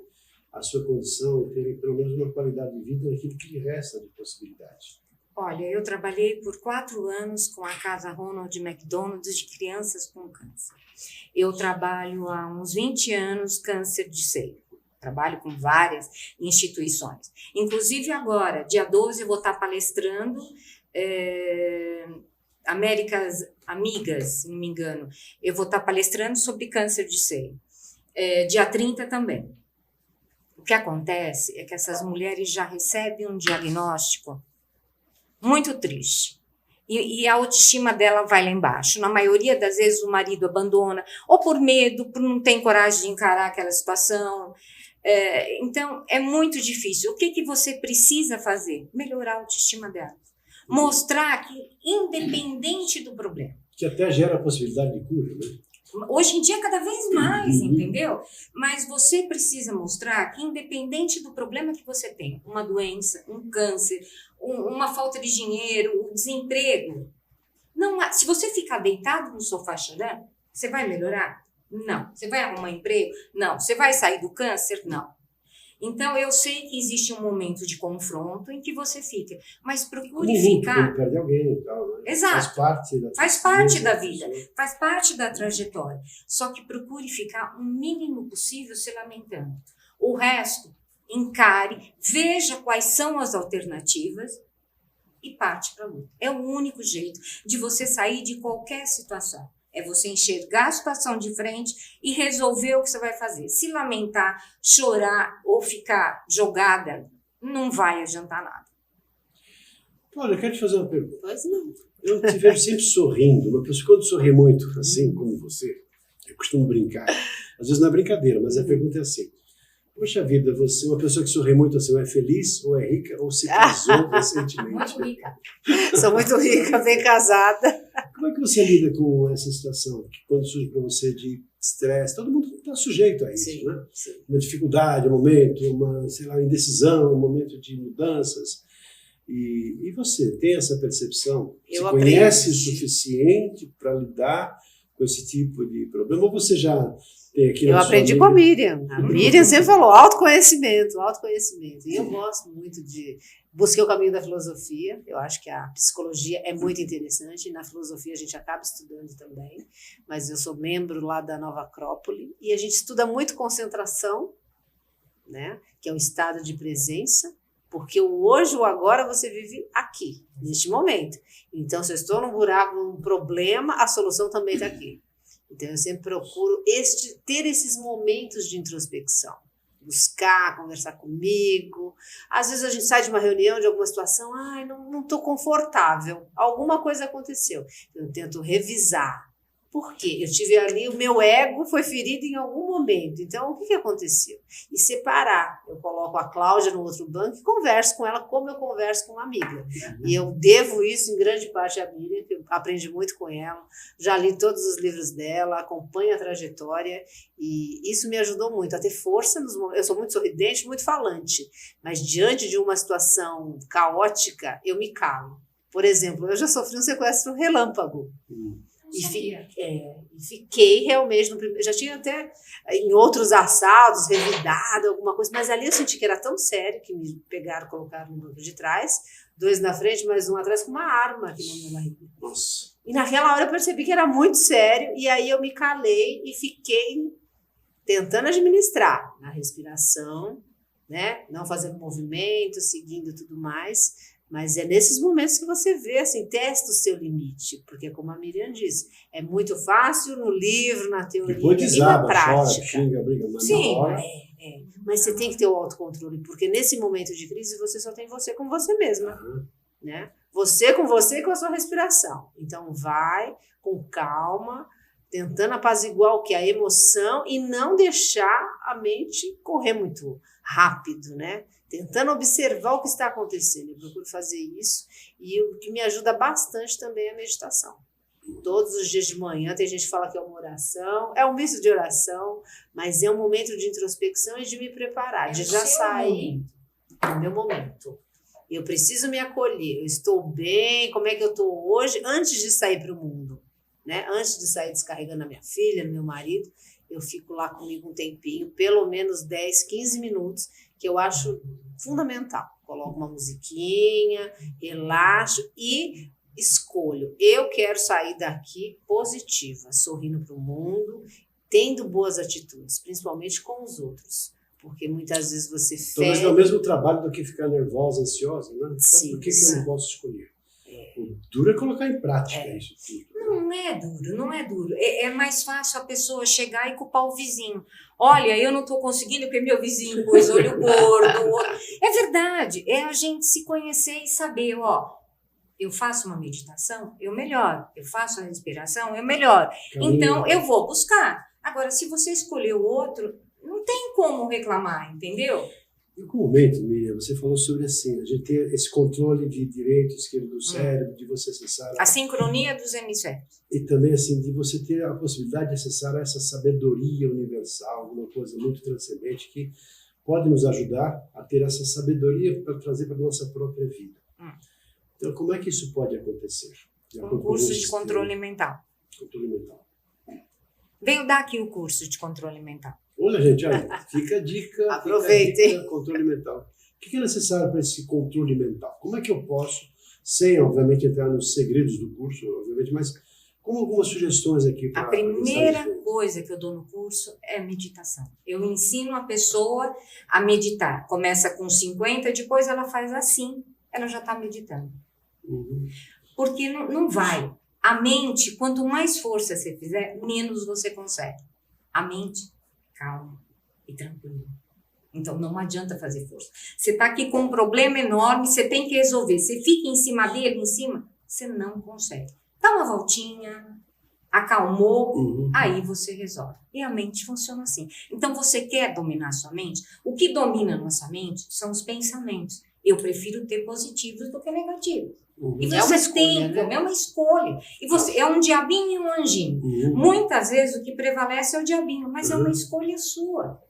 A: a sua condição e terem pelo menos uma qualidade de vida naquilo que lhe resta de possibilidade.
B: Olha, eu trabalhei por 4 anos com a Casa Ronald McDonald de crianças com câncer. Eu trabalho há uns 20 anos câncer de seio. Trabalho com várias instituições. Inclusive agora, dia 12, eu vou estar palestrando Américas Amigas, se não me engano. Eu vou estar palestrando sobre câncer de seio. Dia 30 também. O que acontece é que essas mulheres já recebem um diagnóstico muito triste. E a autoestima dela vai lá embaixo. Na maioria das vezes o marido abandona, ou por medo, por não ter coragem de encarar aquela situação. Então, é muito difícil. O que você precisa fazer? Melhorar a autoestima dela. Mostrar que, independente do problema.
A: Que até gera a possibilidade de cura, né?
B: Hoje em dia, cada vez mais, entendeu? Mas você precisa mostrar que, independente do problema que você tem, uma doença, um câncer, uma falta de dinheiro, um desemprego, não, se você ficar deitado no sofá chorando, você vai melhorar? Não. Você vai arrumar emprego? Não. Você vai sair do câncer? Não. Então, eu sei que existe um momento de confronto em que você fica, mas procure ficar...
A: Quando perde alguém e tal, né?
B: Exato.
A: Faz parte da
B: vida, faz parte da trajetória. Só que procure ficar o mínimo possível se lamentando. O resto, encare, veja quais são as alternativas e parte para a luta. É o único jeito de você sair de qualquer situação. É você enxergar a situação de frente e resolver o que você vai fazer. Se lamentar, chorar ou ficar jogada, não vai adiantar nada.
A: Olha, eu quero te fazer uma pergunta.
C: Pois não.
A: Eu te vejo sempre sorrindo. Uma pessoa, quando sorri muito, assim como você, eu costumo brincar. Às vezes não é brincadeira, mas a pergunta é assim. Poxa vida, você é uma pessoa que sorri muito assim, ou é feliz, ou é rica, ou se casou recentemente?
B: Muito rica.
C: Sou muito rica, bem casada.
A: Como é que você lida com essa situação? Que quando surge para você de estresse, todo mundo está sujeito a isso,
C: Sim,
A: né?
C: sim.
A: Uma dificuldade, um momento, uma, sei lá, indecisão, um momento de mudanças. E você tem essa percepção?
C: Eu
A: você conhece o
C: aprendi.
A: suficiente para lidar com esse tipo de problema? Ou você já tem aqui
C: Eu
A: na sua
C: aprendi
A: amiga?
C: com a Miriam. A Miriam sempre falou autoconhecimento, autoconhecimento. E eu gosto muito de... Busquei o caminho da filosofia. Eu acho que a psicologia é muito interessante. E na filosofia a gente acaba estudando também. Mas eu sou membro lá da Nova Acrópole. E a gente estuda muito concentração, né? Que é o estado de presença. Porque o hoje, o agora, você vive aqui, neste momento. Então, se eu estou num buraco, num problema, a solução também está aqui. Então, eu sempre procuro ter esses momentos de introspecção. Buscar, conversar comigo. Às vezes a gente sai de uma reunião, de alguma situação, não estou confortável. Alguma coisa aconteceu. Eu tento revisar. Por quê? Eu tive ali, o meu ego foi ferido em algum momento. Então, o que aconteceu? E separar. Eu coloco a Cláudia no outro banco e converso com ela como eu converso com uma amiga. E eu devo isso em grande parte à Miriam, que eu aprendi muito com ela. Já li todos os livros dela, acompanho a trajetória e isso me ajudou muito a ter força nos momentos. Eu sou muito sorridente, muito falante, mas diante de uma situação caótica, eu me calo. Por exemplo, eu já sofri um sequestro relâmpago. E fiquei realmente no primeiro. Já tinha até em outros assaltos, revidado, alguma coisa, mas ali eu senti que era tão sério que me pegaram, colocaram no banco de trás, 2 na frente, mais um atrás, com uma arma aqui na minha barriga.
A: Nossa.
C: E naquela hora eu percebi que era muito sério, e aí eu me calei e fiquei tentando administrar na respiração, né? Não fazendo movimento, seguindo tudo mais. Mas é nesses momentos que você vê, assim, testa o seu limite, porque como a Miriam disse, é muito fácil no livro, na teoria
A: Depois
C: e na
A: desaba,
C: prática.
A: chora, xinga, briga, mas
B: Sim,
A: na hora...
C: Mas você tem que ter o autocontrole, porque nesse momento de crise você só tem você com você mesma, né? Você com a sua respiração. Então vai com calma, tentando apaziguar o que? A emoção e não deixar a mente correr muito rápido, né? Tentando observar o que está acontecendo. Eu procuro fazer isso e o que me ajuda bastante também é a meditação. Todos os dias de manhã, tem gente que fala que é uma oração, é um misto de oração, mas é um momento de introspecção e de me preparar, de já sair. É o meu momento. Eu preciso me acolher, eu estou bem, como é que eu estou hoje, antes de sair para o mundo, né? Antes de sair descarregando a minha filha, meu marido, eu fico lá comigo um tempinho, pelo menos 10, 15 minutos, que eu acho fundamental. Coloco uma musiquinha, relaxo e escolho. Eu quero sair daqui positiva, sorrindo para o mundo, tendo boas atitudes, principalmente com os outros. Porque muitas vezes você
A: Talvez dá o mesmo trabalho do que ficar nervosa, ansiosa, né? Então,
C: Sim,
A: por que eu não posso escolher? O duro é colocar em prática isso tudo.
B: Não é duro, não é duro. É mais fácil a pessoa chegar e culpar o vizinho. Olha, eu não estou conseguindo porque meu vizinho pôs olho gordo. É verdade, é a gente se conhecer e saber, ó, eu faço uma meditação, eu melhoro. Eu faço a respiração, eu melhoro. Então, eu vou buscar. Agora, se você escolher o outro, não tem como reclamar, entendeu?
A: Em algum momento, Miriam, você falou sobre assim, a gente ter esse controle de direito, esquerdo do cérebro, de você acessar...
B: A sincronia dos hemisférios.
A: E também assim, de você ter a possibilidade de acessar essa sabedoria universal, alguma coisa muito transcendente que pode nos ajudar a ter essa sabedoria para trazer para a nossa própria vida. Então, como é que isso pode acontecer?
B: Um curso de controle mental.
A: Controle mental.
B: Venho dar aqui o curso de controle mental.
A: Olha, gente, olha, fica a dica.
C: Aproveitem.
A: Controle mental. O que é necessário para esse controle mental? Como é que eu posso, sem, obviamente, entrar nos segredos do curso, obviamente, mas como algumas sugestões aqui para...
B: A primeira coisa que eu dou no curso é meditação. Eu ensino a pessoa a meditar. Começa com 50, depois ela faz assim, ela já está meditando. Porque não vai. A mente, quanto mais força você fizer, menos você consegue. A mente, calma e tranquila. Então, não adianta fazer força. Você está aqui com um problema enorme, você tem que resolver. Você fica em cima dele, em cima, você não consegue. Dá uma voltinha, acalmou, aí você resolve. E a mente funciona assim. Então, você quer dominar sua mente? O que domina nossa mente são os pensamentos. Eu prefiro ter positivos do que negativos. E você
C: é uma escolha,
B: tem,
C: né?
B: é uma escolha. E você é um diabinho e um anjinho. Muitas vezes o que prevalece é o diabinho, mas é uma escolha sua.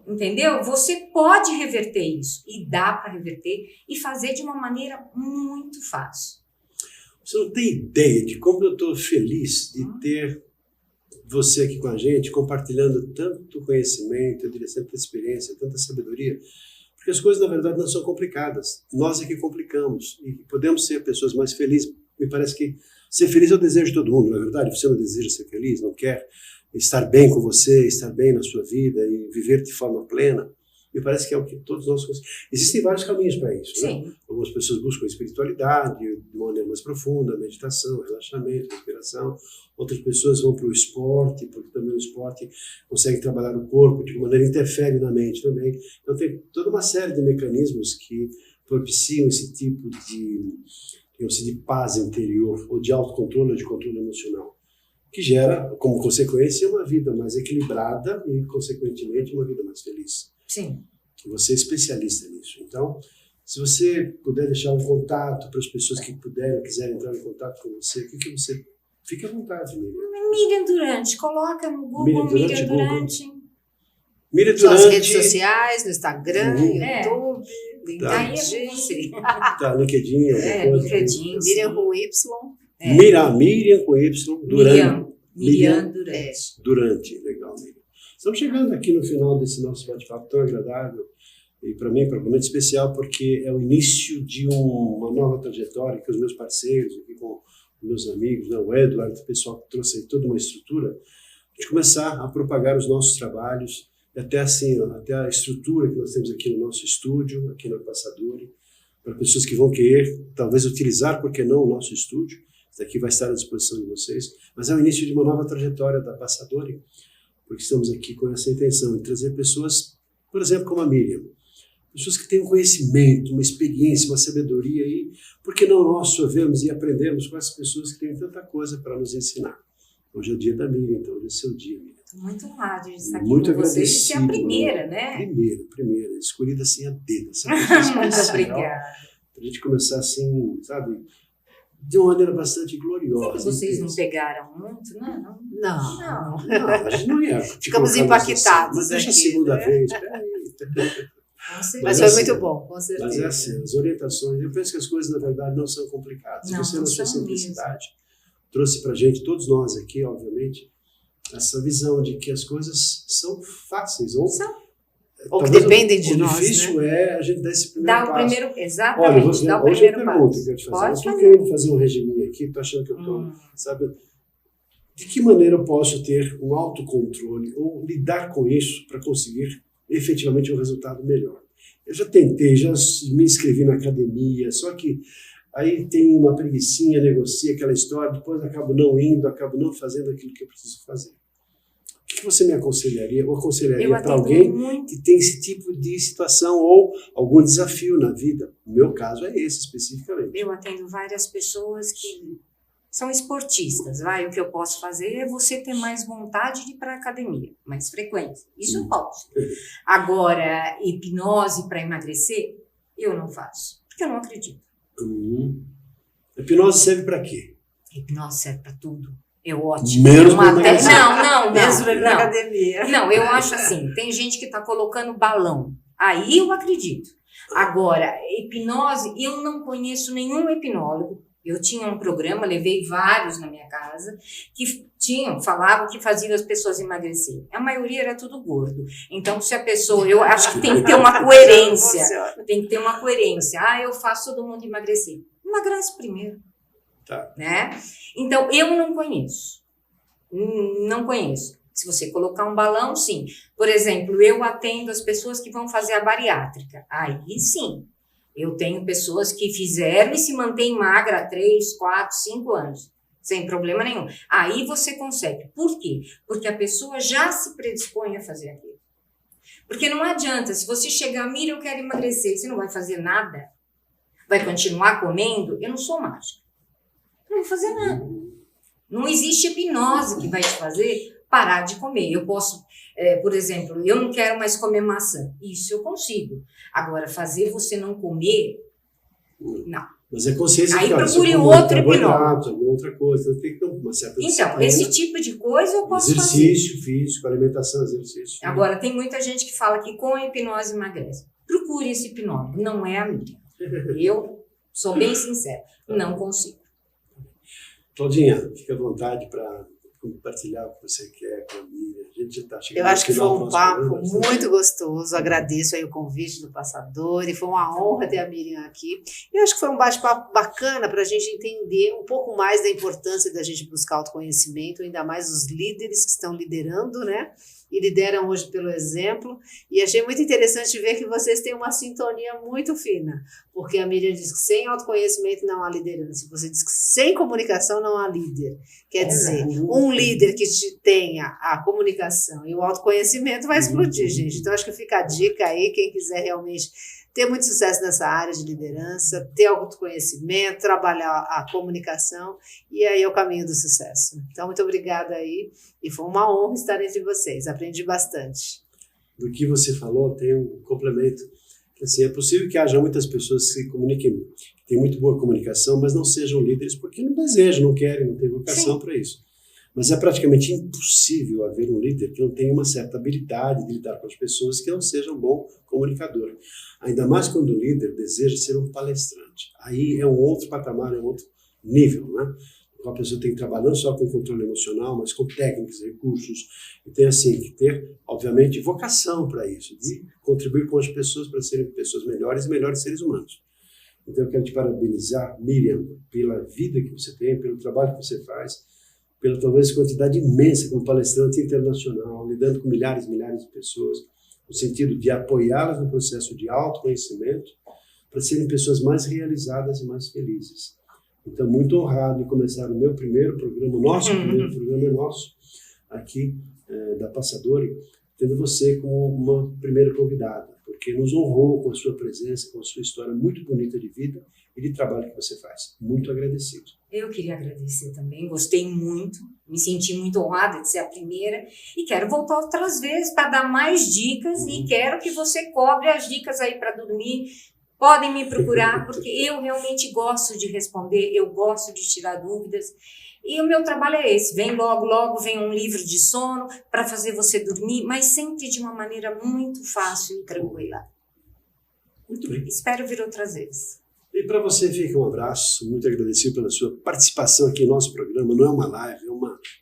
B: Entendeu? Você pode reverter isso. E dá para reverter e fazer de uma maneira muito fácil.
A: Você não tem ideia de como eu estou feliz de ter você aqui com a gente, compartilhando tanto conhecimento, eu diria, tanta experiência, tanta sabedoria. Porque as coisas, na verdade, não são complicadas. Nós é que complicamos. E podemos ser pessoas mais felizes. Me parece que ser feliz é o desejo de todo mundo, não é verdade? Você não deseja ser feliz, não quer estar bem com você, estar bem na sua vida e viver de forma plena. Me parece que é o que todos nós... Existem vários caminhos para isso, né? Algumas pessoas buscam espiritualidade de uma maneira mais profunda, meditação, relaxamento, respiração. Outras pessoas vão para o esporte, porque também o esporte consegue trabalhar o corpo, de uma maneira interfere na mente também. Então tem toda uma série de mecanismos que propiciam esse tipo de paz interior, ou de autocontrole, ou de controle emocional, que gera, como consequência, uma vida mais equilibrada e, consequentemente, uma vida mais feliz.
B: Sim.
A: Você é especialista nisso. Então, se você puder deixar um contato para as pessoas que puderem, quiserem entrar em contato com você, o que você... Fique à vontade, Miriam.
B: Miriam Durante. Coloca no Google Miriam Durante.
A: Miriam Durante.
C: Nas redes sociais, no Instagram, no YouTube,
B: LinkedIn.
A: Tá, LinkedIn.
B: LinkedIn.
C: Miriam com Y.
A: Miriam com Y. Durante.
B: Miriam Durante.
A: Durante. Legal, Miriam. Estamos chegando aqui no final desse nosso bate-papo tão agradável e para mim, para um momento especial, porque é o início de uma nova trajetória que os meus parceiros, aqui com meus amigos, né, o Eduardo, o pessoal que trouxe aí toda uma estrutura, de começar a propagar os nossos trabalhos, e até assim, até a estrutura que nós temos aqui no nosso estúdio, aqui na Passadori, para pessoas que vão querer, talvez, utilizar, por que não, o nosso estúdio. Isso aqui vai estar à disposição de vocês, mas é o início de uma nova trajetória da Passadori, porque estamos aqui com essa intenção de trazer pessoas, por exemplo, como a Miriam, pessoas que têm um conhecimento, uma experiência, uma sabedoria, e por que não nós sorvemos e aprendemos com essas pessoas que têm tanta coisa para nos ensinar. Hoje é o dia da Miriam, então hoje é seu dia, Miriam.
B: Estou muito honrada de estar aqui
A: Muito
B: com vocês e ser a
A: agradecido,
B: primeira, né?
A: Primeira, escolhida assim a dedo. Essa coisa
B: Muito
A: especial,
B: obrigada.
A: pra gente começar assim, sabe, de uma maneira bastante gloriosa.
B: Vocês não
A: intensa.
B: pegaram muito, né?
C: Não.
B: Não.
A: Não, a gente não ia.
C: Ficamos
A: colocar
C: impactados
A: Mas deixa a
C: aqui,
A: segunda
C: né?
A: vez, peraí.
B: Com certeza.
C: Mas
A: Mas
C: foi
A: assim,
C: muito bom, com certeza.
A: Mas é assim, as orientações, eu penso que as coisas na verdade não são complicadas.
B: Não,
A: Você
B: não
A: na sua
B: são
A: simplicidade trouxe pra gente, todos nós aqui, obviamente, essa visão de que as coisas são fáceis. Ou
C: Ou que
A: talvez
C: dependem de
A: o
C: nós,
A: difícil é a gente dar esse primeiro
B: Dá o
A: passo.
B: primeiro,
A: Olha,
B: exatamente,
A: você,
B: dá o
A: hoje eu
B: primeiro
A: pergunto
B: passo.
A: que eu te fazer.
B: Pode
A: Eu estou
B: fazer.
A: querendo fazer um regiminho aqui, estou achando que eu estou, sabe? De que maneira eu posso ter um autocontrole ou lidar com isso para conseguir efetivamente um resultado melhor? Eu já tentei, já me inscrevi na academia, só que aí tem uma preguicinha, negocia aquela história, depois acabo não indo, acabo não fazendo aquilo que eu preciso fazer. O que você me aconselharia? Ou aconselharia para alguém que tem esse tipo de situação ou algum desafio na vida? O meu caso é esse especificamente.
B: Eu atendo várias pessoas que são esportistas, o que eu posso fazer é você ter mais vontade de ir para a academia, mais frequência. Isso eu posso. Agora, hipnose para emagrecer, eu não faço, porque eu não acredito.
A: A hipnose serve para quê?
B: Hipnose serve para tudo. É ótimo.
A: Menos
B: Uma
A: pra
B: te...
A: emagrecer.
B: Não,
C: Mesmo na
B: não.
C: academia.
B: Não, eu acho assim, tem gente que está colocando balão. Aí eu acredito. Agora, hipnose, eu não conheço nenhum hipnólogo. Eu tinha um programa, levei vários na minha casa, que falavam que faziam as pessoas emagrecer. A maioria era tudo gordo. Então, se a pessoa, eu acho que tem que ter uma coerência. Tem que ter uma coerência. Eu faço todo mundo emagrecer. Emagrece primeiro.
A: Tá.
B: Né? Então, eu não conheço. Não conheço. Se você colocar um balão, sim. Por exemplo, eu atendo as pessoas que vão fazer a bariátrica. Aí, sim. Eu tenho pessoas que fizeram e se mantêm magra há 3, 4, 5 anos. Sem problema nenhum. Aí você consegue. Por quê? Porque a pessoa já se predispõe a fazer aquilo. Porque não adianta. Se você chegar, Miriam, eu quero emagrecer. Você não vai fazer nada. Vai continuar comendo. Eu não sou mágica. Não vou fazer nada. Não existe hipnose que vai te fazer parar de comer. Eu posso, por exemplo, eu não quero mais comer maçã. Isso eu consigo. Agora, fazer você não comer, não.
A: Mas é consciência
B: aí
A: de que
B: procure outro hipnólogo.
A: Alguma outra coisa. Tem que ter uma certa
B: Então,
A: disciplina.
B: esse tipo de coisa eu posso
A: Exercício físico, alimentação, exercício.
B: Agora, tem muita gente que fala que com a hipnose emagrece. Procure esse hipnólogo. Não é a minha. Eu sou bem sincera. Não consigo.
A: Claudinha, fique à vontade para compartilhar o que você quer com a Miriam. A gente já está chegando.
C: Eu acho que foi um papo
A: programa,
C: muito gostoso. Agradeço aí o convite do Passador e foi uma honra ter a Miriam aqui. Eu acho que foi um bate-papo bacana para a gente entender um pouco mais da importância da gente buscar autoconhecimento, ainda mais os líderes que estão liderando, né? E lideram hoje pelo exemplo. E achei muito interessante ver que vocês têm uma sintonia muito fina, porque a Miriam diz que sem autoconhecimento não há liderança. Você diz que sem comunicação não há líder. Quer dizer, um líder que tenha a comunicação e o autoconhecimento vai explodir, gente. Então, acho que fica a dica aí, quem quiser realmente ter muito sucesso nessa área de liderança, ter autoconhecimento, trabalhar a comunicação, e aí é o caminho do sucesso. Então, muito obrigada aí, e foi uma honra estar entre vocês, aprendi bastante.
A: Do que você falou, tem um complemento. Assim, é possível que haja muitas pessoas que se comuniquem, que têm muito boa comunicação, mas não sejam líderes porque não desejam, não querem, não têm vocação para isso. Mas é praticamente impossível haver um líder que não tenha uma certa habilidade de lidar com as pessoas, que não seja um bom comunicador. Ainda mais quando o líder deseja ser um palestrante. Aí é um outro patamar, é um outro nível, né? A pessoa tem que trabalhar não só com controle emocional, mas com técnicas, recursos, e tem assim que ter, obviamente, vocação para isso, de contribuir com as pessoas para serem pessoas melhores e melhores seres humanos. Então eu quero te parabenizar, Miriam, pela vida que você tem, pelo trabalho que você faz, pela talvez quantidade imensa como palestrante internacional, lidando com milhares e milhares de pessoas, no sentido de apoiá-las no processo de autoconhecimento, para serem pessoas mais realizadas e mais felizes. Então, muito honrado em começar o meu primeiro programa, o nosso primeiro programa é nosso, aqui da Passadori, tendo você como uma primeira convidada, porque nos honrou com a sua presença, com a sua história muito bonita de vida e de trabalho que você faz. Muito agradecido.
B: Eu queria agradecer também, gostei muito, me senti muito honrada de ser a primeira e quero voltar outras vezes para dar mais dicas e quero que você cobre as dicas aí para dormir. Podem me procurar, porque eu realmente gosto de responder, eu gosto de tirar dúvidas. E o meu trabalho é esse, vem logo, vem um livro de sono para fazer você dormir, mas sempre de uma maneira muito fácil e tranquila.
A: Muito bem.
B: Espero vir outras vezes.
A: E para você fica um abraço, muito agradecido pela sua participação aqui em nosso programa. Não é uma live, é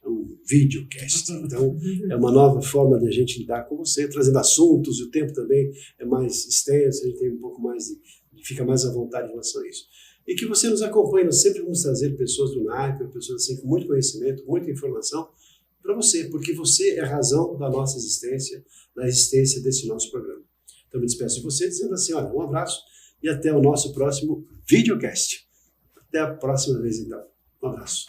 A: um videocast. Então, é uma nova forma de a gente lidar com você, trazendo assuntos, e o tempo também é mais extenso, a gente tem um pouco mais fica mais à vontade em relação a isso. E que você nos acompanhe, nós sempre vamos trazer pessoas do naipe, pessoas assim com muito conhecimento, muita informação para você, porque você é a razão da nossa existência, da existência desse nosso programa. Então, me despeço de você dizendo assim, olha, um abraço e até o nosso próximo videocast. Até a próxima vez, então. Um abraço.